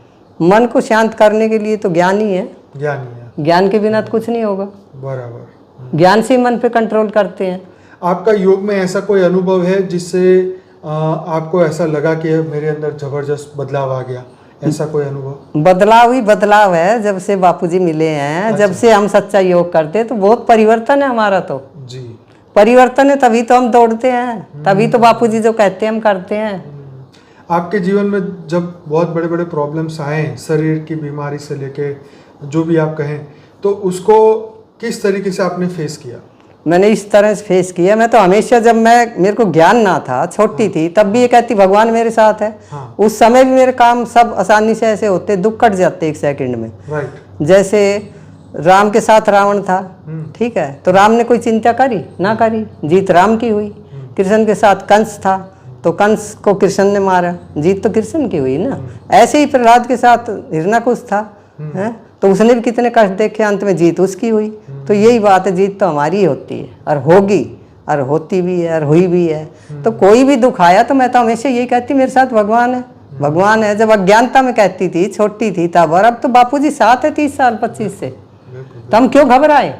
मन को शांत करने के लिए तो ज्ञान ही है। ज्ञान ही है। ज्ञान के बिना तो कुछ नहीं होगा। बराबर। ज्ञान से मन पे कंट्रोल करते हैं। आपका योग में ऐसा कोई अनुभव है जिससे आपको ऐसा लगा कि मेरे अंदर जबरदस्त बदलाव आ गया? ऐसा कोई अनुभव? बदलाव ही बदलाव है। जब से बापूजी मिले हैं, अच्छा। जब से हम सच्चा योग करते हैं तो बहुत परिवर्तन है हमारा। तो जी परिवर्तन है, तभी तो हम दौड़ते हैं, तभी तो बापूजी जो कहते हैं हम करते हैं। आपके जीवन में जब बहुत बड़े बड़े प्रॉब्लम्स आए, शरीर की बीमारी से लेके जो भी आप कहें, तो उसको किस तरीके से आपने फेस किया? मैंने इस तरह से फेस किया। मैं तो हमेशा, जब मेरे को ज्ञान ना था, छोटी थी, तब भी ये कहती भगवान मेरे साथ है। हाँ। उस समय भी मेरे काम सब आसानी से ऐसे होते, दुख कट जाते 1 सेकंड में। राइट। जैसे राम के साथ रावण था, ठीक है, तो राम ने कोई चिंता करी ना करी, जीत राम की हुई। कृष्ण के साथ कंस था तो कंस को कृष्ण ने मारा, जीत तो कृष्ण की हुई ना। ऐसे ही प्रहलाद के साथ हिरण्यकुश था, है, तो उसने भी कितने कष्ट देखे, अंत में जीत उसकी हुई। तो यही बात है, जीत तो हमारी ही होती है, और होगी, और होती भी है, और हुई भी है। तो कोई भी दुख आया तो मैं तो हमेशा यही कहती मेरे साथ भगवान है, भगवान है। जब अज्ञानता में कहती थी, छोटी थी तब, और अब तो बापूजी साथ है 30 साल 25 से, तो हम क्यों घबराए?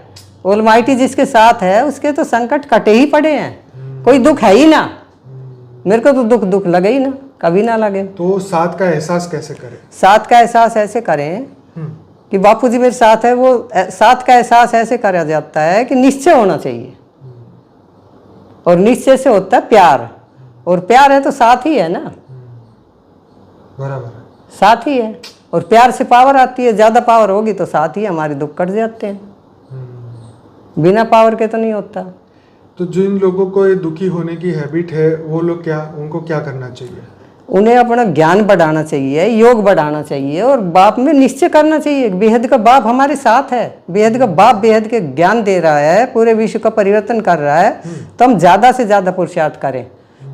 ऑलमाइटी जिसके साथ है उसके तो संकट कटे ही पड़े हैं, कोई दुख है ही ना। मेरे को तो दुख लगे ही ना, कभी ना लगे। तो साथ का एहसास कैसे करें? साथ का एहसास ऐसे करें कि बापूजी मेरे साथ है। वो साथ का एहसास ऐसे करा जाता है कि निश्चय होना चाहिए, और निश्चय से होता है प्यार, और प्यार है तो साथ ही है ना। बराबर, साथ ही है, और प्यार से पावर आती है। ज्यादा पावर होगी तो साथ ही हमारे दुख कट जाते हैं, बिना पावर के तो नहीं होता। तो जिन लोगों को ये दुखी होने की हैबिट है, वो लोग उनको क्या करना चाहिए? उन्हें अपना ज्ञान बढ़ाना चाहिए, योग बढ़ाना चाहिए, और बाप में निश्चय करना चाहिए। बेहद का बाप हमारे साथ है, बेहद का बाप बेहद के ज्ञान दे रहा है, पूरे विश्व का परिवर्तन कर रहा है। तो हम ज़्यादा से ज़्यादा पुरुषार्थ करें।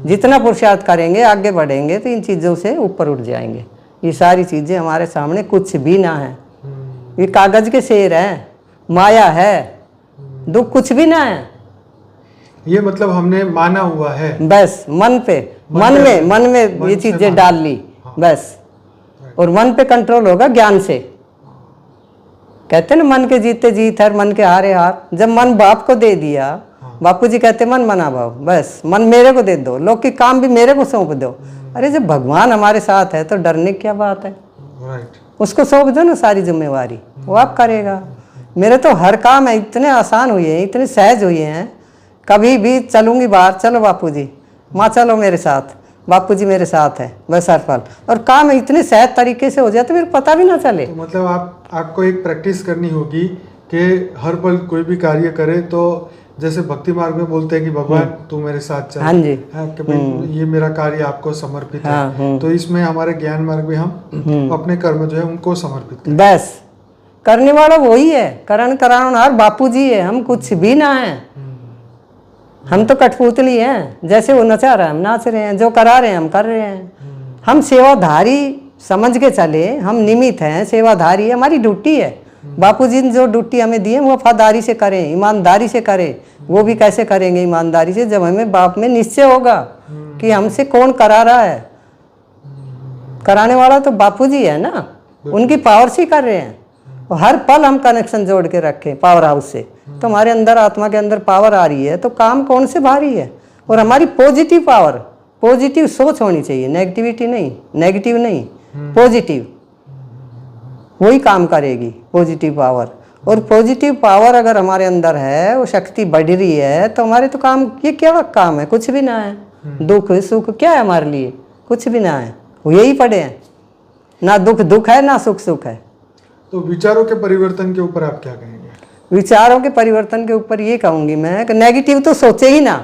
जितना पुरुषार्थ करेंगे, आगे बढ़ेंगे, तो इन चीज़ों से ऊपर उठ जाएंगे। ये सारी चीज़ें हमारे सामने कुछ भी ना है, ये कागज़ के शेर हैं, माया है, दुख कुछ भी ना है। ये मतलब हमने माना हुआ है, बस मन में ये चीजें डाल ली, बस। और मन पे कंट्रोल होगा ज्ञान से। कहते ना मन के जीते जीत है, मन के हारे हार। जब मन बाप को दे दिया, बापूजी कहते मन मना भाव, बस मन मेरे को दे दो, लोग के काम भी मेरे को सौंप दो। अरे जब भगवान हमारे साथ है तो डरने की क्या बात है। उसको सौंप दो ना सारी जिम्मेवारी, वो आप करेगा। मेरे तो हर काम है इतने आसान हुए हैं, इतने सहज हुए हैं। कभी भी चलूंगी बाहर, चलो बापूजी, माँ चलो मेरे साथ, बापूजी मेरे साथ है, बस हर पल। और काम इतने सहज तरीके से हो जाते मेरे पता भी ना चले। तो मतलब आपको एक प्रैक्टिस करनी होगी कि हर पल कोई भी कार्य करे तो जैसे भक्ति मार्ग में बोलते हैं कि भगवान तू मेरे साथ चल, हाँ जी, कि भाई ये मेरा कार्य आपको समर्पित है। तो इसमें हमारे ज्ञान मार्ग में हम अपने कर्म जो है उनको समर्पित करें। बस करने वाला वही है, करण करावनहार बापूजी है, हम कुछ भी ना है। हम तो कठपुतली हैं, जैसे वो नचा रहा है हम नाच रहे हैं, जो करा रहे हैं हम कर रहे हैं। हम सेवाधारी समझ के चले, हम निमित्त हैं, सेवाधारी है, हमारी ड्यूटी है। बापूजी ने जो ड्यूटी हमें दी है वो वफादारी से करें, ईमानदारी से करें। वो भी कैसे करेंगे ईमानदारी से, जब हमें बाप में निश्चय होगा कि हमसे कौन करा रहा है। कराने वाला तो बापूजी है ना, उनकी पावर से कर रहे हैं। हर पल हम कनेक्शन जोड़ के रखें पावर हाउस से, तो हमारे अंदर आत्मा के अंदर पावर आ रही है, तो काम कौन से भारी है। और हमारी पॉजिटिव पावर, पॉजिटिव सोच होनी चाहिए, नेगेटिविटी नहीं, नेगेटिव नहीं, पॉजिटिव, वही काम करेगी पॉजिटिव पावर। और पॉजिटिव पावर अगर हमारे अंदर है, वो शक्ति बढ़ रही है, तो हमारे तो काम, ये क्या काम है, कुछ भी ना है। दुख सुख क्या है हमारे लिए, कुछ भी ना है, वो यही पड़े हैं। ना दुख दुख है, ना सुख सुख है। तो विचारों के परिवर्तन के ऊपर आप क्या कहेंगे? विचारों के परिवर्तन के ऊपर ये कहूंगी मैं कि नेगेटिव तो सोचे ही ना,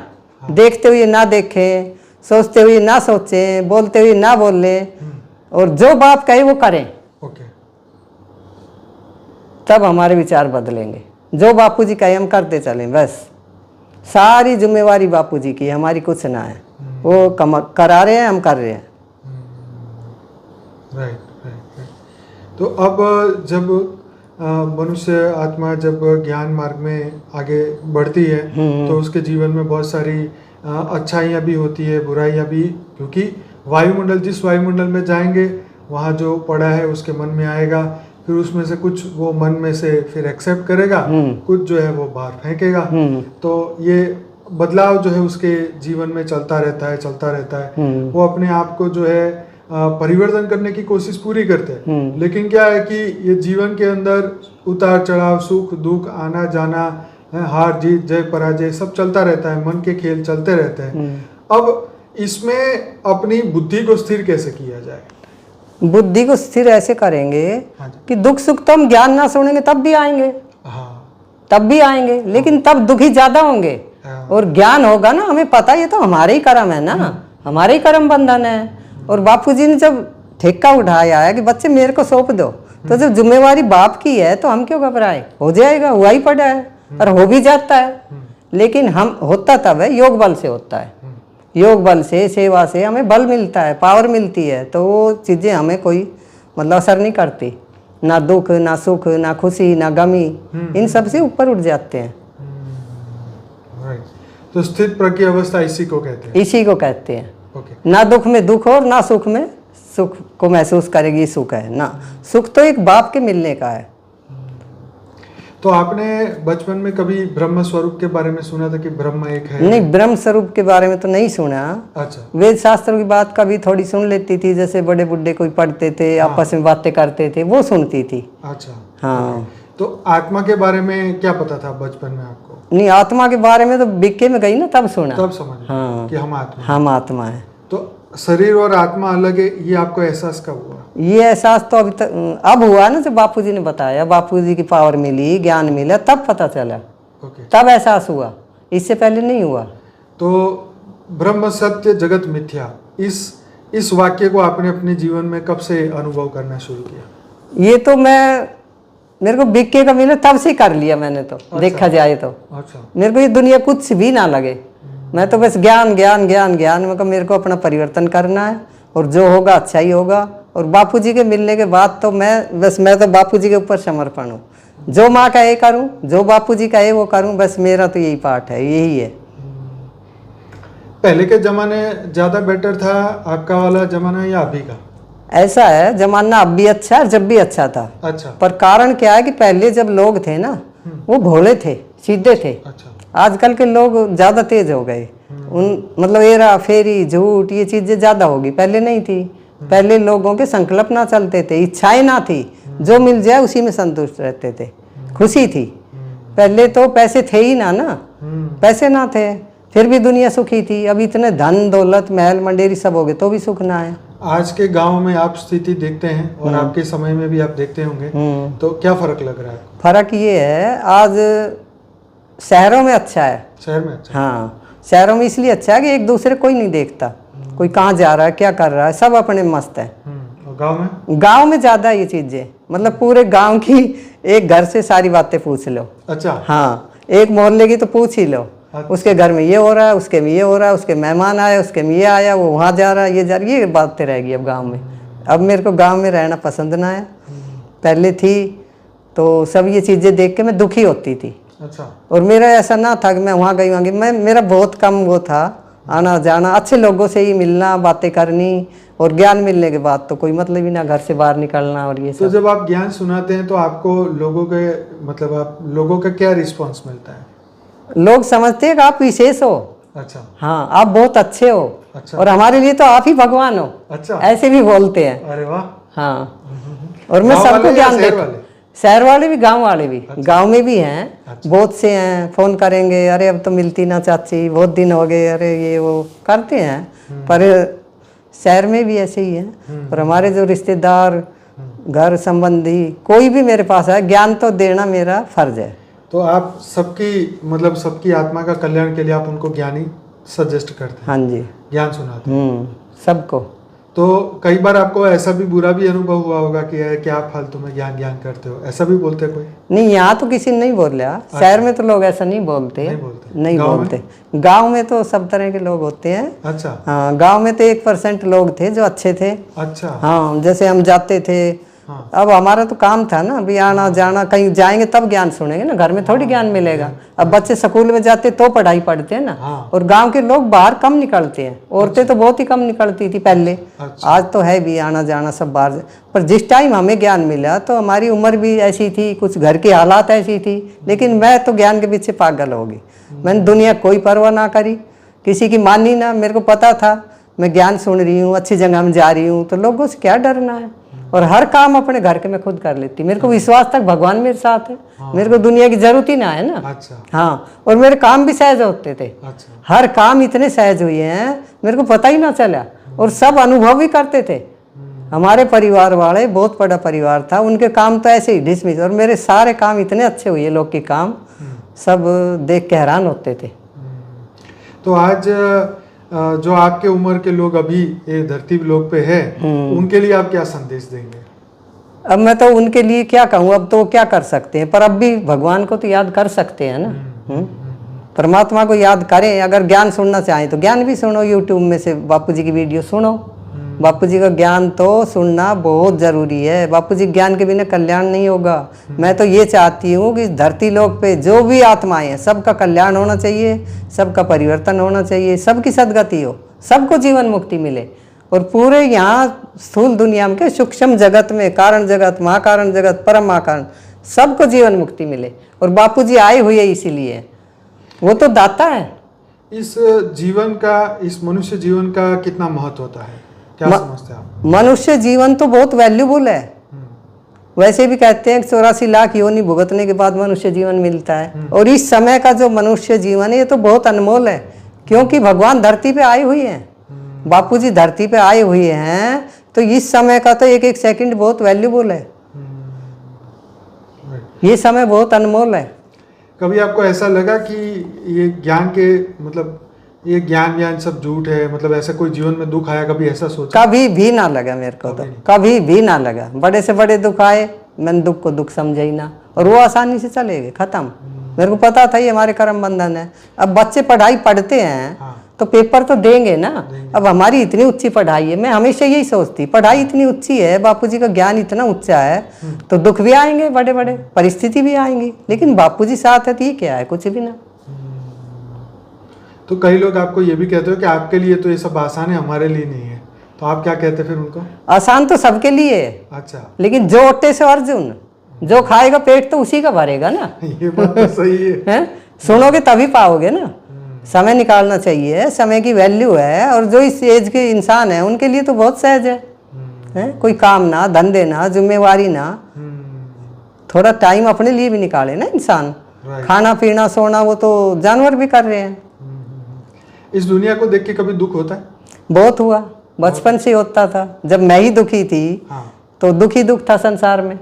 देखते हुए ना देखें, सोचते हुए ना सोचें, बोलते हुए ना बोलें, और जो बाप कहे वो करें। तब हमारे विचार बदलेंगे। जो बापूजी कहे हम करते चलें, बस सारी जिम्मेवारी बापूजी की, हमारी कुछ ना है। वो करा रहे हैं, हम कर रहे हैं। राइट। तो अब जब मनुष्य आत्मा जब ज्ञान मार्ग में आगे बढ़ती है तो उसके जीवन में बहुत सारी अच्छाइयाँ भी होती है, बुराइयाँ भी, क्योंकि वायुमंडल, जिस वायुमंडल में जाएंगे वहाँ जो पड़ा है उसके मन में आएगा, फिर उसमें से कुछ वो मन में से फिर एक्सेप्ट करेगा, कुछ जो है वो बाहर फेंकेगा। तो ये बदलाव जो है उसके जीवन में चलता रहता है। वो अपने आप को जो है परिवर्तन करने की कोशिश पूरी करते हैं। लेकिन क्या है कि ये जीवन के अंदर उतार चढ़ाव, सुख दुख, आना जाना, हार जीत, जय पराजय सब चलता रहता है, मन के खेल चलते रहते हैं। अब इसमें अपनी बुद्धि को स्थिर कैसे किया जाए? बुद्धि को स्थिर ऐसे करेंगे कि दुख सुख तो हम ज्ञान ना सुनेंगे तब भी आएंगे, तब भी आएंगे, लेकिन तब दुखी ज्यादा होंगे। और ज्ञान होगा ना, हमें पता ये तो हमारे ही कर्म है ना, हमारे ही कर्म बंधन है। और बापूजी ने जब ठेका उठाया है कि बच्चे मेरे को सौंप दो, तो जब जिम्मेवारी बाप की है तो हम क्यों घबराए, हो जाएगा, हुआ ही पड़ा है और हो भी जाता है। लेकिन हम होता तब है, योग बल से होता है। योग बल से, सेवा से हमें बल मिलता है, पावर मिलती है, तो वो चीज़ें हमें कोई मतलब असर नहीं करती। ना दुख, ना सुख, ना खुशी, ना गमी, इन सब से ऊपर उठ जाते हैं। तो स्थित प्रज्ञ अवस्था इसी को कहते हैं। इसी को कहते हैं। ना दुख में दुख और ना सुख में सुख को महसूस करेगी, सुख है ना। सुख तो एक बाप के मिलने का है। तो आपने बचपन में कभी ब्रह्म स्वरूप के बारे में सुना था कि ब्रह्म एक है? नहीं, ब्रह्म स्वरूप के बारे में तो नहीं सुना। अच्छा। वेद शास्त्रों की बात कभी थोड़ी सुन लेती थी, जैसे बड़े बुड्ढे कोई पढ़ते थे, आपस में बातें करते थे, वो सुनती थी। अच्छा। हाँ। तो आत्मा के बारे में क्या पता था बचपन में आपको? नहीं, आत्मा के बारे में तो बीके में गई ना तब सुना, तब समझ हाँ कि हम आत्मा, हम आत्मा है। तो शरीर और आत्मा अलग है, ये आपको एहसास कब हुआ? ये एहसास तो अभी तक अब हुआ ना, जब बापूजी ने बताया, बापूजी की पावर मिली, ज्ञान मिला, तब पता चला। तब एहसास हुआ, इससे पहले नहीं हुआ। तो ब्रह्म सत्य जगत मिथ्या, इस वाक्य को आपने अपने जीवन में कब से अनुभव करना शुरू किया? ये तो मेरे को बिक्के का मिला तब से कर लिया मैंने तो। अच्छा। देखा जाए तो मेरे को ये दुनिया कुछ भी ना लगे, मैं तो बस ज्ञान ज्ञान ज्ञान ज्ञान, मतलब मेरे को अपना परिवर्तन करना है और जो होगा अच्छा ही होगा। और बापूजी के मिलने के बाद तो मैं तो बापूजी के ऊपर समर्पण हूँ। जो माँ कहे करूँ, जो बापूजी कहे वो करूँ, बस मेरा तो यही पाठ है, यही है। पहले के जमाने ज़्यादा बेटर था आपका वाला जमाना या अभी का? ऐसा है, जमाना अब भी अच्छा है, जब भी अच्छा था। अच्छा पर कारण क्या है कि पहले जब लोग थे ना, वो भोले थे, सीधे थे। अच्छा आजकल के लोग ज्यादा तेज हो गए। उन मतलब हेरा फेरी, झूठ, ये चीजें ज्यादा होगी, पहले नहीं थी। पहले लोगों के संकल्प ना चलते थे, इच्छाएं ना थी, जो मिल जाए उसी में संतुष्ट रहते थे, खुशी थी। पहले तो पैसे थे ही ना, पैसे ना थे फिर भी दुनिया सुखी थी। अब इतने धन दौलत महल मंडेरी सब हो गए तो भी सुख ना है। आज के गांव में आप स्थिति देखते हैं और आपके समय में भी आप देखते होंगे, तो क्या फर्क लग रहा है आपको? फर्क ये है, आज शहरों में अच्छा है। शहर में अच्छा हाँ, शहरों में इसलिए अच्छा है कि एक दूसरे कोई नहीं देखता, कोई कहाँ जा रहा है क्या कर रहा है, सब अपने मस्त है। और गांव में ज्यादा ये चीजें, मतलब पूरे गांव की एक घर से सारी बातें पूछ लो। अच्छा हाँ, एक मोहल्ले की तो पूछ ही लो। अच्छा। उसके घर में ये हो रहा है, उसके में ये हो रहा है, उसके मेहमान आए, उसके में ये आया, वो वहाँ जा रहा है, ये जा रहा है, ये बातें रहेगी अब गांव में। अब मेरे को गांव में रहना पसंद ना है। पहले थी तो सब ये चीज़ें देख के मैं दुखी होती थी। अच्छा और मेरा ऐसा ना था कि मैं वहाँ गई वहाँ गई, मेरा बहुत कम वो था, आना जाना, अच्छे लोगों से ही मिलना, बातें करनी, और ज्ञान मिलने के बाद तो कोई मतलब ही ना, घर से बाहर निकलना और ये तो सब। जब आप ज्ञान सुनाते हैं तो आपको लोगों के मतलब आप लोगों का क्या रिस्पांस मिलता है? लोग समझते हैं कि आप विशेष हो। अच्छा हाँ, आप बहुत अच्छे हो। अच्छा। और हमारे लिए तो आप ही भगवान हो। अच्छा ऐसे भी बोलते हैं। अरे वाह। हाँ, और मैं गाँव सबको वाले या ज्ञान शहर देती वाले? शहर वाले भी, गांव वाले भी। गांव में भी हैं, अच्छा। बहुत से हैं, फोन करेंगे, अरे अब तो मिलती ना चाची, बहुत दिन हो गए, अरे ये वो करते हैं। पर शहर में भी ऐसे ही है। और हमारे जो रिश्तेदार, घर संबंधी कोई भी मेरे पास है, ज्ञान तो देना मेरा फर्ज है। तो आप सबकी मतलब सबकी आत्मा का कल्याण के लिए आप उनको ज्ञानी सजेस्ट करते हैं? हाँ जी, ज्ञान सुनाते हैं सबको। तो कई बार आपको ऐसा भी बुरा भी अनुभव हुआ होगा कि यार क्या फालतू में ज्ञान ज्ञान करते हो, ऐसा भी बोलते कोई? नहीं, यहाँ तो किसी ने नहीं बोला। शहर में तो लोग ऐसा नहीं बोलते। नहीं बोलते। गांव में तो सब तरह के लोग होते हैं। अच्छा हाँ, गांव में तो 1% लोग थे जो अच्छे थे। अच्छा हाँ, जैसे हम जाते थे। हाँ। अब हमारा तो काम था ना, अभी आना जाना, कहीं जाएंगे तब ज्ञान सुनेंगे ना, घर में थोड़ी ज्ञान मिलेगा। अब बच्चे स्कूल में जाते तो पढ़ाई पढ़ते हैं ना। हाँ। और गांव के लोग बाहर कम निकलते हैं, औरतें तो बहुत ही कम निकलती थी पहले। अच्छा। आज तो है भी आना जाना सब बाहर। पर जिस टाइम हमें ज्ञान मिला तो हमारी उम्र भी ऐसी थी, कुछ घर की हालात ऐसी थी, लेकिन मैं तो ज्ञान के पीछे पागल हो गई। मैंने दुनिया कोई परवाह ना करी, किसी की मानी ना। मेरे को पता था मैं ज्ञान सुन रही हूँ, अच्छी जगह में जा रही हूँ, तो लोगों से क्या डरना है। और हर काम अपने घर के मैं खुद कर लेती। मेरे को विश्वास तक भगवान मेरे साथ है। मेरे को दुनिया की जरूरत ही ना है ना। अच्छा हाँ, और मेरे काम भी सहज होते थे। अच्छा हर काम इतने सहज हुए हैं, मेरे को पता ही ना चला। और सब अनुभव भी करते थे। हमारे परिवार वाले, बहुत बड़ा परिवार था, उनके काम तो ऐसे ही डिसमिस, और मेरे सारे काम इतने अच्छे हुए, लोग के काम सब देख के हैरान होते थे। तो आज जो आपके उम्र के लोग अभी ये धरती लोक पे है, उनके लिए आप क्या संदेश देंगे? अब मैं तो उनके लिए क्या कहूँ, अब तो वो क्या कर सकते हैं, पर अब भी भगवान को तो याद कर सकते हैं ना। परमात्मा को याद करें। अगर ज्ञान सुनना चाहें तो ज्ञान भी सुनो, यूट्यूब में से बापू जी की वीडियो सुनो। बापू जी का ज्ञान तो सुनना बहुत जरूरी है। बापू जी ज्ञान के बिना कल्याण नहीं होगा। मैं तो ये चाहती हूँ कि धरती लोक पे जो भी आत्माएं हैं, सबका कल्याण होना चाहिए, सबका परिवर्तन होना चाहिए, सबकी सदगति हो, सबको जीवन मुक्ति मिले। और पूरे यहाँ स्थूल दुनिया में, सूक्ष्म जगत में, कारण जगत, महाकारण जगत, परम महाकारण, सबको जीवन मुक्ति मिले। और बापू जी आए हुए इसीलिए, वो तो दाता है। इस जीवन का, इस मनुष्य जीवन का कितना महत्व होता है, क्या समझते हैं आप? मनुष्य जीवन तो बहुत वैल्यूबल है। वैसे भी कहते हैं 84 लाख योनि भुगतने के बाद मनुष्य जीवन मिलता है। और इस समय का जो मनुष्य जीवन है, ये तो बहुत अनमोल है, क्योंकि भगवान धरती पे आए हुए हैं। बापू जी धरती पे आए हुए हैं, तो इस समय का तो एक एक सेकंड बहुत वैल्यूबल है। ये समय बहुत अनमोल है। कभी आपको ऐसा लगा कि ये ज्ञान के मतलब ये ज्ञान सब झूठ है, मतलब ऐसा कोई जीवन में दुख आया, कभी ऐसा सोचा? कभी भी ना लगा मेरे को, तो कभी भी ना लगा। बड़े से बड़े दुख आए, मैंने दुख को दुख समझा ही ना, और वो आसानी से चले गए, खत्म। मेरे को पता था ये हमारे कर्म बंधन है। अब बच्चे पढ़ाई पढ़ते हैं, हाँ। तो पेपर तो देंगे ना। अब हमारी इतनी ऊंची पढ़ाई है, मैं हमेशा यही सोचती, पढ़ाई इतनी ऊंची है, बापूजी का ज्ञान इतना ऊंचा है, तो दुख भी आएंगे, बड़े बड़े परिस्थिति भी आएंगी, लेकिन बापूजी साथ है तो ये क्या है, कुछ भी ना। तो कई लोग आपको ये भी कहते हो कि आपके लिए तो ये सब आसान है, हमारे लिए नहीं है। तो आप क्या कहते फिर उनको? आसान तो सबके लिए है, अच्छा, लेकिन जो ओटे से अर्जुन, जो खाएगा पेट तो उसी का भरेगा ना। ये बात तो सही है। हैं? सुनोगे तभी पाओगे ना। समय निकालना चाहिए, समय की वैल्यू है। और जो इस एज के इंसान है उनके लिए तो बहुत सहज है, हैं? कोई काम ना, धंधे ना, जिम्मेवारी ना, थोड़ा टाइम अपने लिए भी निकाले ना इंसान। Right. खाना पीना सोना वो तो जानवर भी कर रहे हैं। इस दुनिया को देख के कभी दुख होता है? बहुत हुआ, बचपन से होता था। जब मैं ही दुखी थी हाँ। तो दुख ही दुख था संसार में।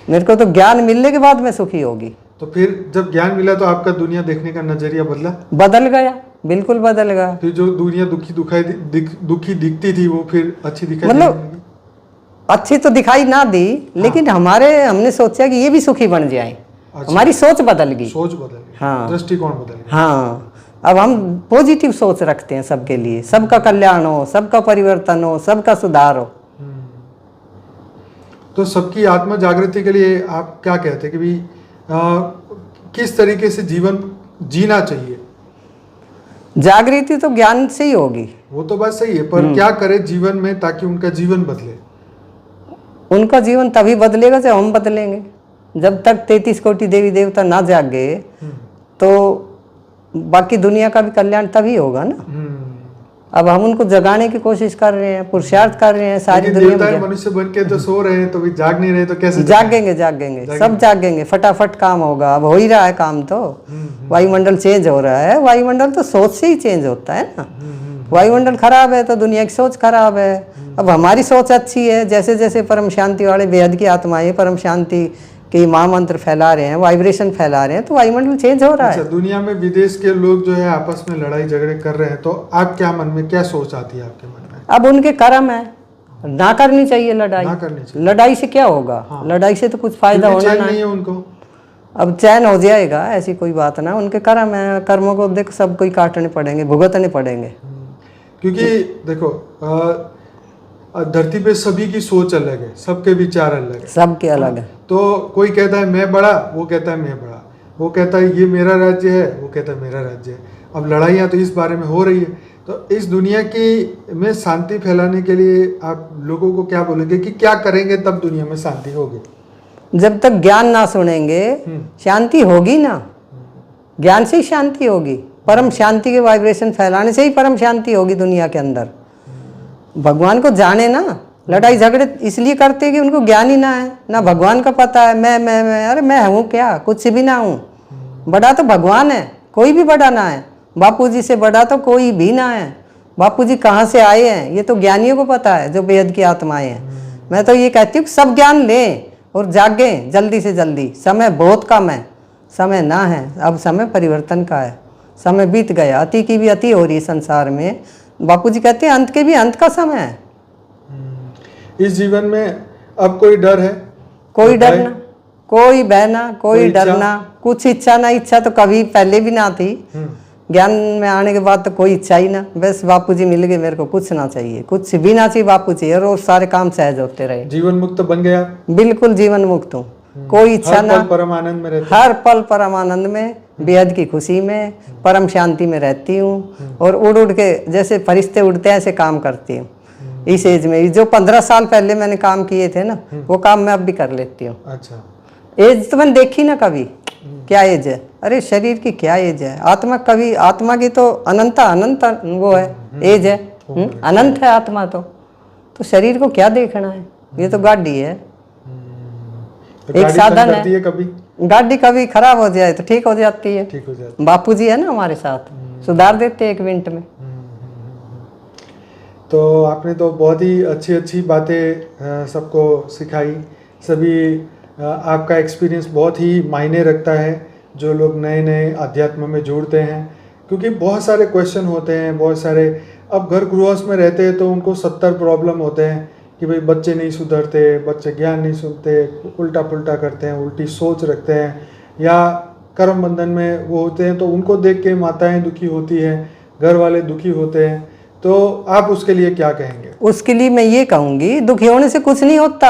मेरे को तो ज्ञान मिलने के बाद मैं सुखी होगी। तो फिर जब ज्ञान मिला तो आपका दुनिया देखने का नजरिया बदला? बदल गया, बिल्कुल बदल गया। फिर जो दुनिया दुखी दिखती थी वो फिर अच्छी दिखाई मतलब देने लगी? अच्छी तो दिखाई ना दी, लेकिन हमने सोचा कि ये भी सुखी बन जाए। अच्छा। हमारी सोच बदल गई। सोच बदल गई, हाँ। दृष्टिकोण बदल गया। हाँ, अब हम पॉजिटिव सोच रखते हैं सबके लिए, सबका कल्याण हो, सबका परिवर्तन हो, सबका सुधार हो। तो सबकी आत्मा जागृति के लिए आप क्या कहते हैं कि भी किस तरीके से जीवन जीना चाहिए? जागृति तो ज्ञान से ही होगी। वो तो बात सही है, पर क्या करे जीवन में ताकि उनका जीवन बदले? उनका जीवन तभी बदलेगा जब हम बदलेंगे। जब तक 33 कोटि देवी देवता ना जागे तो बाकी दुनिया का भी कल्याण तभी होगा ना। अब हम उनको जगाने की कोशिश कर रहे हैं, पुरुषार्थ कर रहे हैं सारी दुनिया में। मनुष्य बन के तो सो रहे हैं, तो भी जाग नहीं रहे तो कैसे? जागेंगे, सब जागेंगे, फटाफट काम होगा। अब हो ही रहा है काम तो। वायुमंडल चेंज हो रहा है। वायुमंडल तो सोच से ही चेंज होता है ना। वायुमंडल खराब है तो दुनिया की सोच खराब है। अब हमारी सोच अच्छी है, जैसे जैसे परम शांति वाले बेहद की आत्माएं परम शांति के महामंत्र फैला रहे हैं, वाइब्रेशन फैला रहे हैं, तो वायुमंडल चेंज हो रहा है। दुनिया में विदेश के लोग जो है आपस में लड़ाई झगड़े कर रहे हैं, तो आप क्या मन में क्या सोच आती है आपके मन में? अब उनके कर्म है, ना करनी चाहिए लड़ाई। ना करनी चाहिए। लड़ाई से क्या होगा? हाँ। लड़ाई से तो कुछ फायदा होना नहीं है उनको। अब चैन हो जाएगा, ऐसी कोई बात ना। उनके कर्म है, कर्मों को देख सब कोई काटने पड़ेंगे, भुगतने पड़ेंगे। क्योंकि देखो धरती पे सभी की सोच अलग है, सबके विचार अलग है, सबके अलग है। तो कोई कहता है मैं बड़ा, वो कहता है मैं बड़ा, वो कहता है ये मेरा राज्य है, वो कहता है मेरा राज्य है। अब लड़ाइयाँ तो इस बारे में हो रही है। तो इस दुनिया की में शांति फैलाने के लिए आप लोगों को क्या बोलेंगे कि क्या करेंगे तब दुनिया में शांति होगी? जब तक ज्ञान ना सुनेंगे शांति होगी ना। ज्ञान से ही शांति होगी। परम शांति के वाइब्रेशन फैलाने से ही परम शांति होगी दुनिया के अंदर। भगवान को जाने ना। लड़ाई झगड़े इसलिए करते कि उनको ज्ञान ही ना है, ना भगवान का पता है। मैं अरे मैं हूँ क्या? कुछ भी ना हूँ। बड़ा तो भगवान है, कोई भी बड़ा ना है। बापूजी से बड़ा तो कोई भी ना है। बापूजी कहाँ से आए हैं ये तो ज्ञानियों को पता है, जो बेहद की आत्माएं हैं। मैं तो ये कहती हूँ सब ज्ञान लें और जागें जल्दी से जल्दी। समय बहुत कम है, समय ना है। अब समय परिवर्तन का है। समय बीत गया, अति की भी अति हो रही है संसार में। बापूजी कहते हैं अंत के भी अंत का समय है। इस जीवन में अब कोई डर है? कोई डर ना, कोई बहना, कोई डरना, कुछ इच्छा ना। इच्छा तो कभी पहले भी ना थी। ज्ञान में आने के बाद तो कोई इच्छा ही ना। बस बापूजी मिल गए, मेरे को कुछ ना चाहिए, कुछ भी ना चाहिए बापूजी। और सारे काम सहज होते रहे। जीवन मुक्त बन गया? बिल्कुल जीवन मुक्त हूँ। कोई इच्छा ना, परम आनंद में रहती। हर पल परम आनंद में, बेहद की खुशी में, परम शांति में रहती हूँ। और उड़ उड़ के जैसे फरिश्ते उड़ते हैं ऐसे काम करती हूँ। इस एज में जो 15 साल पहले मैंने काम किए थे ना, वो काम मैं अब भी कर लेती हूँ। अच्छा, एज तो मैंने देखी ना कभी। क्या एज है? अरे शरीर की क्या एज है? आत्मा कभी, आत्मा की तो अनंत वो है, एज है। अनंत है आत्मा तो शरीर को क्या देखना है? ये तो गाड़ी है, एक साधन है। गाड़ी कभी खराब हो जाए तो ठीक हो जाती है। बापूजी है ना हमारे साथ, सुधार देते हैं 1 मिनट में। तो आपने तो बहुत ही अच्छी अच्छी बातें सबको सिखाई। सभी आपका एक्सपीरियंस बहुत ही मायने रखता है जो लोग नए नए अध्यात्म में जुड़ते हैं, क्योंकि बहुत सारे क्वेश्चन होते हैं, बहुत सारे। अब घर गृहस्थ में रहते हैं तो उनको 70 प्रॉब्लम होते हैं कि भाई बच्चे नहीं सुधरते, बच्चे ज्ञान नहीं सुनते, उल्टा पुल्टा करते हैं, उल्टी सोच रखते हैं, या कर्म बंधन में वो होते हैं, तो उनको देख के माताएं दुखी होती हैं, घर वाले दुखी होते हैं। तो आप उसके लिए क्या कहेंगे? उसके लिए मैं ये कहूँगी, दुखी होने से कुछ नहीं होता।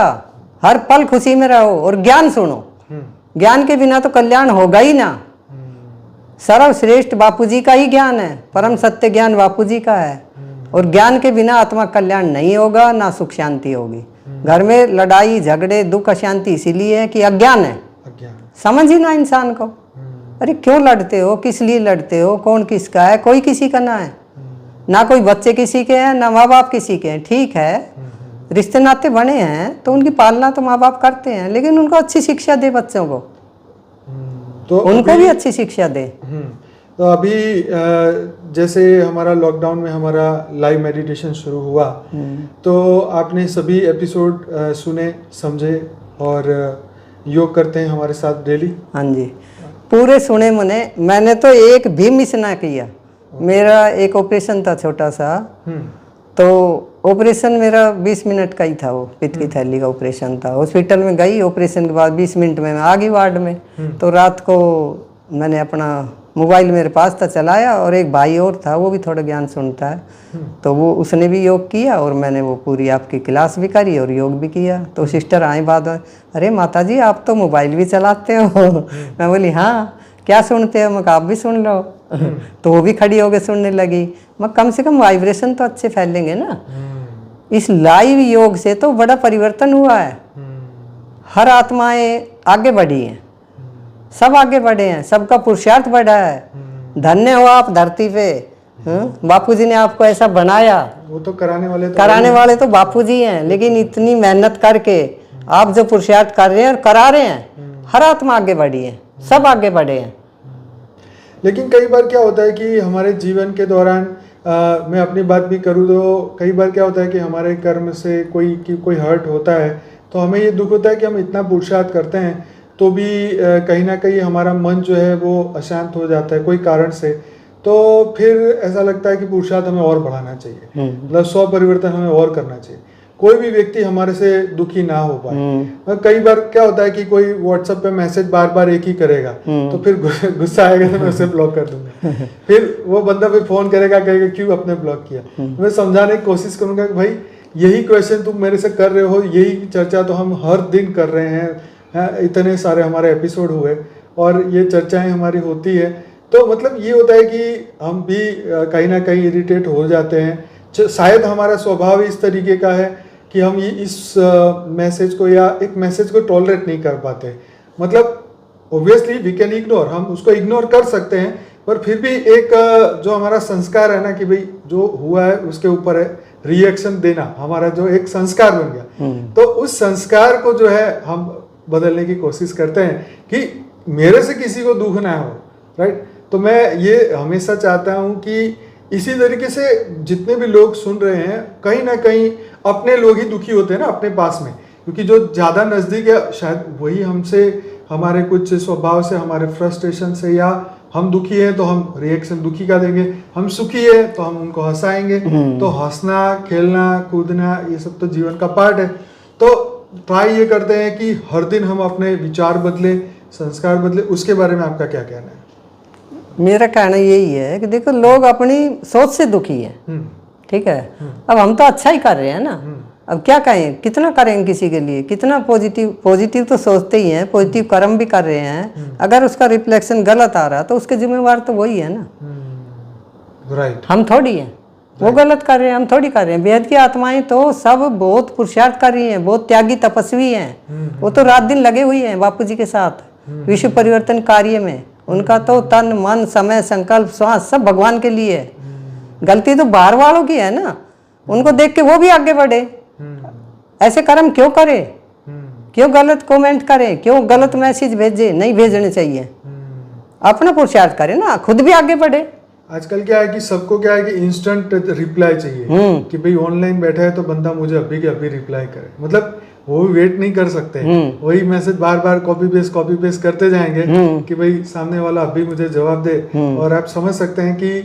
हर पल खुशी में रहो और ज्ञान सुनो। ज्ञान के बिना तो कल्याण होगा ही ना। सर्वश्रेष्ठ बापूजी का ही ज्ञान है, परम सत्य ज्ञान बापूजी का है। और ज्ञान के बिना आत्मा कल्याण नहीं होगा, ना सुख शांति होगी। घर में लड़ाई झगड़े दुख अशांति इसीलिए है कि अज्ञान है, समझ ही ना इंसान को। अरे क्यों लड़ते हो, किस लिए लड़ते हो, कौन किसका है, कोई किसी का ना है, ना कोई बच्चे किसी के हैं, ना माँ बाप किसी के हैं। ठीक है, रिश्ते नाते बने हैं तो उनकी पालना तो माँ बाप करते हैं, लेकिन उनको अच्छी शिक्षा दे बच्चों को, तो उनको भी अच्छी शिक्षा दे। तो अभी जैसे हमारा लॉकडाउन में हमारा लाइव मेडिटेशन शुरू हुआ, तो आपने सभी एपिसोड सुने समझे और योग करते हैं हमारे साथ डेली? हाँ जी, पूरे सुने मैंने तो एक भी मिस ना किया। मेरा एक ऑपरेशन था छोटा सा, तो ऑपरेशन मेरा 20 मिनट का ही था, वो पित्त की थैली का ऑपरेशन था। हॉस्पिटल में गई, ऑपरेशन के बाद 20 मिनट में मैं आ गई वार्ड में। तो रात को मैंने अपना मोबाइल मेरे पास था चलाया, और एक भाई और था वो भी थोड़ा ज्ञान सुनता है, तो वो उसने भी योग किया और मैंने वो पूरी आपकी क्लास भी करी और योग भी किया। तो सिस्टर आए बाद में, अरे माता जी आप तो मोबाइल भी चलाते हो। मैं बोली हाँ, क्या सुनते हो? मैं आप भी सुन लो। तो वो भी खड़ी होकर सुनने लगी। मैं कम से कम वाइब्रेशन तो अच्छे फैलेंगे ना। इस लाइव योग से तो बड़ा परिवर्तन हुआ है। हर आत्माएं आगे बढ़ी हैं, सब आगे बढ़े हैं, सबका पुरुषार्थ बढ़ा है। धन्य हो आप धरती पे, बापूजी ने आपको ऐसा बनाया। वो तो कराने वाले तो बापूजी हैं, लेकिन इतनी मेहनत करके आप जो पुरुषार्थ कर रहे हैं और करा रहे हैं, हर आत्मा आगे बढ़ी है, सब आगे बढ़े हैं। लेकिन कई बार क्या होता है कि हमारे जीवन के दौरान मैं अपनी बात भी करूँ तो कई बार क्या होता है कि हमारे कर्म से कोई हर्ट होता है, तो हमें ये दुख होता है कि हम इतना पुरुषार्थ करते हैं तो भी कहीं ना कहीं हमारा मन जो है वो अशांत हो जाता है कोई कारण से। तो फिर ऐसा लगता है कि पुरुषार्थ हमें और बढ़ाना चाहिए, मतलब स्व परिवर्तन हमें और करना चाहिए। कोई भी व्यक्ति हमारे से दुखी ना हो पाए। कई बार क्या होता है कि कोई व्हाट्सएप पे मैसेज बार बार एक ही करेगा, तो फिर गुस्सा आएगा तो मैं उसे ब्लॉक कर दूंगा। फिर वो बंदा फिर फोन करेगा, कहेगा क्यों आपने ब्लॉक किया। मैं समझाने की कोशिश करूंगा कि भाई यही क्वेश्चन तुम मेरे से कर रहे हो, यही चर्चा तो हम हर दिन कर रहे हैं। इतने सारे हमारे एपिसोड हुए और ये चर्चाएं हमारी होती है, तो मतलब ये होता है कि हम भी कहीं ना कहीं इरिटेट हो जाते हैं। शायद हमारा स्वभाव इस तरीके का है कि हम ये इस मैसेज को या एक मैसेज को टॉलरेट नहीं कर पाते। मतलब ऑब्वियसली वी कैन इग्नोर, हम उसको इग्नोर कर सकते हैं, पर फिर भी एक जो हमारा संस्कार है ना कि भाई जो हुआ है उसके ऊपर है रिएक्शन देना, हमारा जो एक संस्कार बन गया। तो उस संस्कार को जो है हम बदलने की कोशिश करते हैं कि मेरे से किसी को दुख ना हो, राइट। तो मैं ये हमेशा चाहता हूँ कि इसी तरीके से जितने भी लोग सुन रहे हैं, कहीं ना कहीं अपने लोग ही दुखी होते हैं ना अपने पास में, क्योंकि जो ज़्यादा नज़दीक है शायद वही हमसे हमारे कुछ स्वभाव से, हमारे फ्रस्ट्रेशन से, या हम दुखी हैं तो हम रिएक्शन दुखी का देंगे, हम सुखी है तो हम उनको हंसाएंगे। तो हंसना, खेलना, कूदना ये सब तो जीवन का पार्ट है। तो ट्राई ये करते हैं कि हर दिन हम अपने विचार बदले, संस्कार बदले। उसके बारे में आपका क्या कहना है? मेरा कहना यही है कि देखो लोग अपनी सोच से दुखी हैं, ठीक है। अब हम तो अच्छा ही कर रहे हैं ना, अब क्या कहें, कितना करेंगे किसी के लिए, कितना पॉजिटिव तो सोचते ही हैं, पॉजिटिव कर्म भी कर रहे हैं। अगर उसका रिफ्लेक्शन गलत आ रहा तो उसके जिम्मेवार तो वही है ना, राइट। हम थोड़ी हैं। वो गलत कर रहे हैं, हम थोड़ी कर रहे हैं। बेहद की आत्माएं तो सब बहुत पुरुषार्थ कर रही हैं, बहुत त्यागी तपस्वी हैं। वो तो रात दिन लगे हुए हैं बापूजी के साथ विश्व परिवर्तन कार्य में। उनका तो तन मन समय संकल्प श्वास सब भगवान के लिए है। गलती तो बाहर वालों की है ना, उनको देख के वो भी आगे बढ़े। ऐसे कर्म क्यों करे, क्यों गलत कमेंट करे, क्यों गलत मैसेज भेजे, नहीं भेजने चाहिए। अपना पुरुषार्थ करे ना, खुद भी आगे बढ़े। आजकल क्या है कि सबको क्या है कि इंस्टेंट रिप्लाई चाहिए कि भाई ऑनलाइन बैठा है तो बंदा मुझे अभी के अभी रिप्लाई करे। मतलब वो वेट नहीं कर सकते, वही मैसेज बार बार कॉपी पेस्ट करते जाएंगे कि भाई सामने वाला अभी मुझे जवाब दे। और आप समझ सकते हैं कि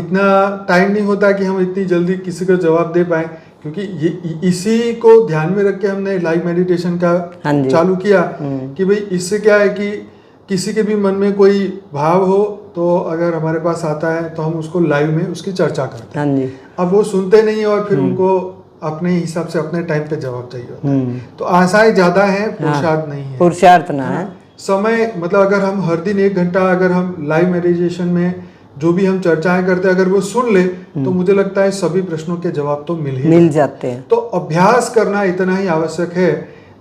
इतना टाइम नहीं होता कि हम इतनी जल्दी किसी को जवाब दे पाए, क्योंकि इसी को ध्यान में रख के हमने लाइव मेडिटेशन का चालू किया कि भाई इससे क्या है कि किसी के भी मन में कोई भाव हो तो अगर हमारे पास आता है तो हम उसको लाइव में उसकी चर्चा करते हैं। अब वो सुनते नहीं और फिर उनको अपने हिसाब से अपने टाइम पे जवाब चाहिए होता है। तो आशाएं ज्यादा है, पुरुषार्थ नहीं है, पुरुषार्थ ना है। समय मतलब अगर हम हर दिन 1 घंटा अगर हम लाइव मेडिटेशन में जो भी हम चर्चाएं करते हैं अगर वो सुन ले तो मुझे लगता है सभी प्रश्नों के जवाब तो मिल जाते हैं। तो अभ्यास करना इतना ही आवश्यक है।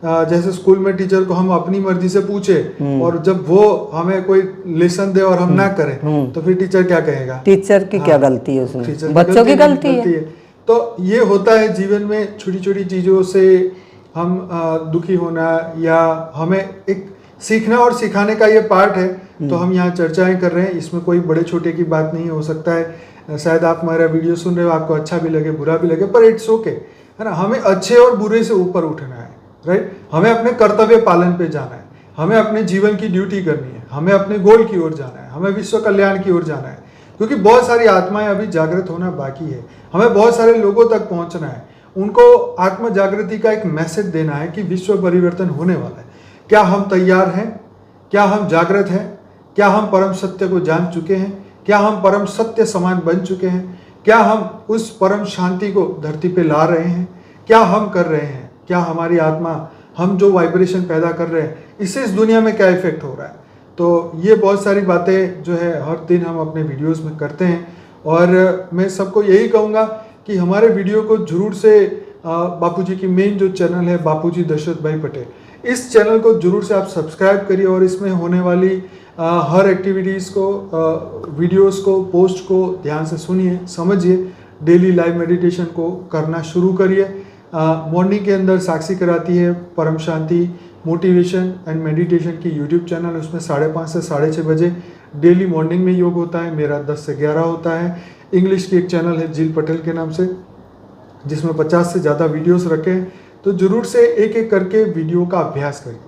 जैसे स्कूल में टीचर को हम अपनी मर्जी से पूछे और जब वो हमें कोई लेसन दे और हम ना करें तो फिर टीचर क्या कहेगा? टीचर की क्या गलती है उसमें? बच्चों की गलती है। तो ये होता है जीवन में, छोटी छोटी चीजों से हम दुखी होना या हमें एक सीखना और सिखाने का ये पार्ट है। तो हम यहाँ चर्चाएं कर रहे हैं, इसमें कोई बड़े छोटे की बात नहीं हो सकता है। शायद आप हमारा वीडियो सुन रहे हो, आपको अच्छा भी लगे बुरा भी लगे, पर इट्स ओके, है ना। हमें अच्छे और बुरे से ऊपर उठना है, राइट। हमें अपने कर्तव्य पालन पे जाना है, हमें अपने जीवन की ड्यूटी करनी है, हमें अपने गोल की ओर जाना है, हमें विश्व कल्याण की ओर जाना है, क्योंकि बहुत सारी आत्माएं अभी जागृत होना बाकी है। हमें बहुत सारे लोगों तक पहुंचना है, उनको आत्म जागृति का एक मैसेज देना है कि विश्व परिवर्तन होने वाला है। क्या हम तैयार हैं? क्या हम जागृत हैं? क्या हम परम सत्य को जान चुके हैं? क्या हम परम सत्य समान बन चुके हैं? क्या हम उस परम शांति को धरती पे ला रहे हैं? क्या हम कर रहे हैं? क्या हमारी आत्मा, हम जो वाइब्रेशन पैदा कर रहे हैं, इससे इस दुनिया में क्या इफेक्ट हो रहा है? तो ये बहुत सारी बातें जो है हर दिन हम अपने वीडियोस में करते हैं। और मैं सबको यही कहूँगा कि हमारे वीडियो को जरूर से बापूजी की मेन जो चैनल है बापूजी दशरथ भाई पटेल, इस चैनल को जरूर से आप सब्सक्राइब करिए और इसमें होने वाली हर एक्टिविटीज़ को, वीडियोस को, पोस्ट को ध्यान से सुनिए, समझिए। डेली लाइव मेडिटेशन को करना शुरू करिए। मॉर्निंग के अंदर साक्षी कराती है परम शांति मोटिवेशन एंड मेडिटेशन की यूट्यूब चैनल, उसमें 5:30 से 6:30 बजे डेली मॉर्निंग में योग होता है। मेरा 10 से 11 होता है। इंग्लिश की एक चैनल है जिल पटेल के नाम से, जिसमें 50 से ज़्यादा वीडियोस रखे हैं। तो जरूर से एक एक करके वीडियो का अभ्यास करिए,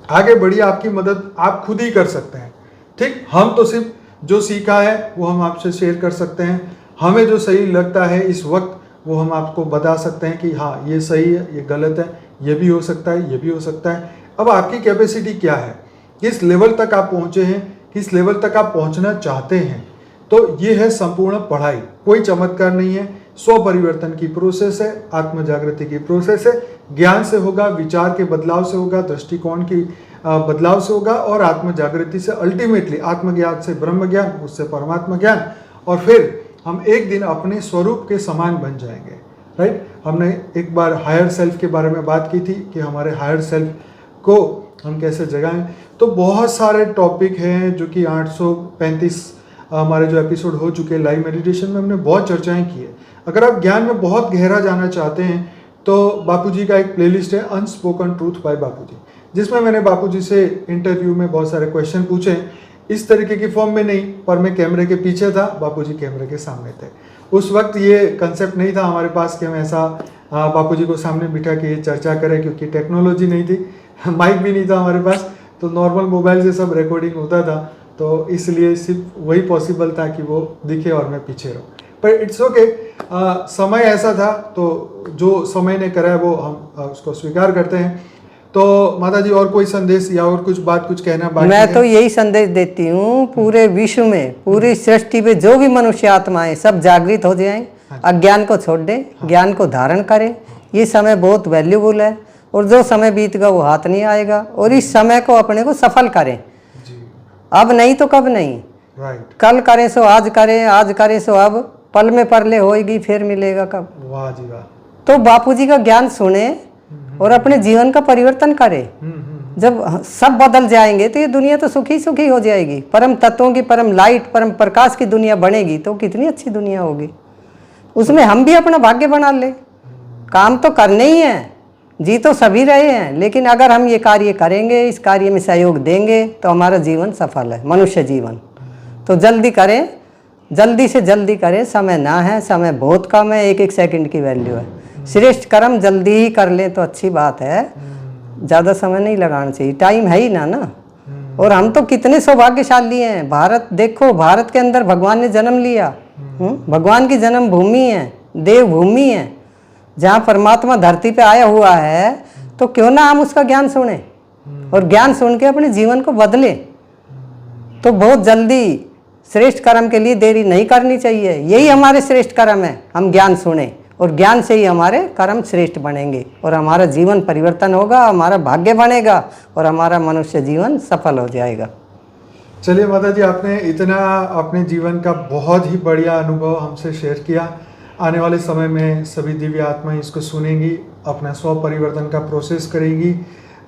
आगे बढ़िए। आपकी मदद आप खुद ही कर सकते हैं, ठीक। हम तो सिर्फ जो सीखा है वो हम आपसे शेयर कर सकते हैं। हमें जो सही लगता है इस वक्त वो हम आपको बता सकते हैं कि हाँ ये सही है, ये गलत है, ये भी हो सकता है, ये भी हो सकता है। अब आपकी कैपेसिटी क्या है, किस लेवल तक आप पहुँचे हैं, किस लेवल तक आप पहुँचना चाहते हैं। तो ये है संपूर्ण पढ़ाई, कोई चमत्कार नहीं है। स्व परिवर्तन की प्रोसेस है, आत्म जागृति की प्रोसेस है। ज्ञान से होगा, विचार के बदलाव से होगा, दृष्टिकोण की बदलाव से होगा, और आत्म जागृति से अल्टीमेटली आत्मज्ञान से ब्रह्म ज्ञान, उससे परमात्मा ज्ञान, और फिर हम एक दिन अपने स्वरूप के समान बन जाएंगे, राइट। हमने एक बार हायर सेल्फ के बारे में बात की थी कि हमारे हायर सेल्फ को हम कैसे जगाएं। तो बहुत सारे टॉपिक हैं जो कि 835 हमारे जो एपिसोड हो चुके हैं लाइव मेडिटेशन में, हमने बहुत चर्चाएं की है। अगर आप ज्ञान में बहुत गहरा जाना चाहते हैं तो बापूजी का एक प्लेलिस्ट है अनस्पोकन ट्रूथ बाय बापूजी, जिसमें मैंने बापूजी से इंटरव्यू में बहुत सारे क्वेश्चन पूछे, इस तरीके की फॉर्म में नहीं, पर मैं कैमरे के पीछे था, बापूजी कैमरे के सामने थे। उस वक्त ये कंसेप्ट नहीं था हमारे पास कि हम ऐसा बापूजी को सामने बिठा के ये चर्चा करें, क्योंकि टेक्नोलॉजी नहीं थी, माइक भी नहीं था हमारे पास, तो नॉर्मल मोबाइल से सब रिकॉर्डिंग होता था। तो इसलिए सिर्फ वही पॉसिबल था कि वो दिखे और मैं पीछे रहूँ, पर इट्स ओके। समय ऐसा था, तो जो समय ने करा है वो हम उसको स्वीकार करते हैं। तो माता जी और कोई संदेश या और कुछ बात, कुछ कहना बाकी मैं है? तो यही संदेश देती हूँ, पूरे विश्व में, पूरी सृष्टि पे जो भी मनुष्य आत्माएं सब जागृत हो जाएं, अज्ञान को छोड़ दें, ज्ञान को धारण करें। ये समय बहुत वैल्यूबल है, और जो समय बीत गया वो हाथ नहीं आएगा, और इस समय को अपने को सफल करें। अब नहीं तो कब नहीं, राइट। कल करें सो आज करें, आज करें सो अब, पल में परले होएगी फिर मिलेगा कब। वाह जी वाह। तो बापूजी का ज्ञान सुने और अपने जीवन का परिवर्तन करें। जब सब बदल जाएंगे तो ये दुनिया तो सुखी सुखी हो जाएगी। परम तत्वों की, परम लाइट, परम प्रकाश की दुनिया बनेगी तो कितनी अच्छी दुनिया होगी। उसमें हम भी अपना भाग्य बना ले। काम तो करने ही है, जी तो सभी रहे हैं, लेकिन अगर हम ये कार्य करेंगे, इस कार्य में सहयोग देंगे तो हमारा जीवन सफल है, मनुष्य जीवन। तो जल्दी करें, जल्दी से जल्दी करें, समय ना है, समय बहुत कम है, एक एक सेकंड की वैल्यू है। श्रेष्ठ कर्म जल्दी ही कर लें तो अच्छी बात है, ज़्यादा समय नहीं लगाना चाहिए, टाइम है ही ना। और हम तो कितने सौभाग्यशाली हैं। भारत देखो, भारत के अंदर भगवान ने जन्म लिया, भगवान की जन्म भूमि है, देव भूमि है, जहाँ परमात्मा धरती पे आया हुआ है। तो क्यों ना हम उसका ज्ञान सुने और ज्ञान सुन के अपने जीवन को बदले। तो बहुत जल्दी श्रेष्ठ कर्म के लिए देरी नहीं करनी चाहिए। यही हमारे श्रेष्ठ कर्म है, हम ज्ञान सुने, और ज्ञान से ही हमारे कर्म श्रेष्ठ बनेंगे और हमारा जीवन परिवर्तन होगा, हमारा भाग्य बनेगा और हमारा मनुष्य जीवन सफल हो जाएगा। चलिए माता जी, आपने इतना अपने जीवन का बहुत ही बढ़िया अनुभव हमसे शेयर किया। आने वाले समय में सभी दिव्य आत्माएं इसको सुनेंगी, अपना स्व परिवर्तन का प्रोसेस करेंगी।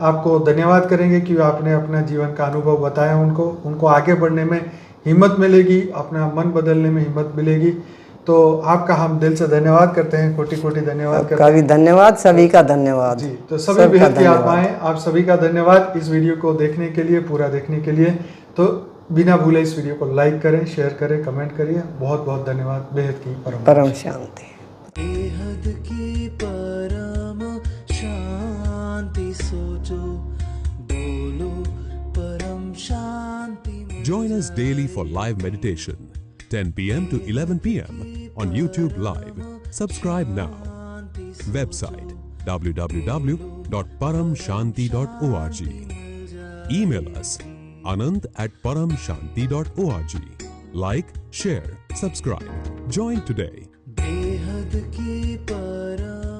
आपको धन्यवाद करेंगे कि आपने अपना जीवन का अनुभव बताया, उनको आगे बढ़ने में हिम्मत मिलेगी, अपना मन बदलने में हिम्मत मिलेगी। तो आपका हम दिल से धन्यवाद करते हैं, कोटि कोटि धन्यवाद करते आपका भी धन्यवाद, सभी का धन्यवाद जी। तो सभी बेहद की आत्माएं, आप सभी का धन्यवाद इस वीडियो को देखने के लिए, पूरा देखने के लिए। तो बिना भूले इस वीडियो को लाइक करें, शेयर करें, कमेंट करिए। बहुत बहुत धन्यवाद। बेहद की परम शांति। बेहद की परम शांति सोचो, बोलो परम शांति। Join us daily for live meditation, 10 p.m. to 11 p.m. on YouTube Live. Subscribe now. Website www.paramshanti.org. Email us anant@paramshanti.org. Like, share, subscribe. Join today. बेहद की परम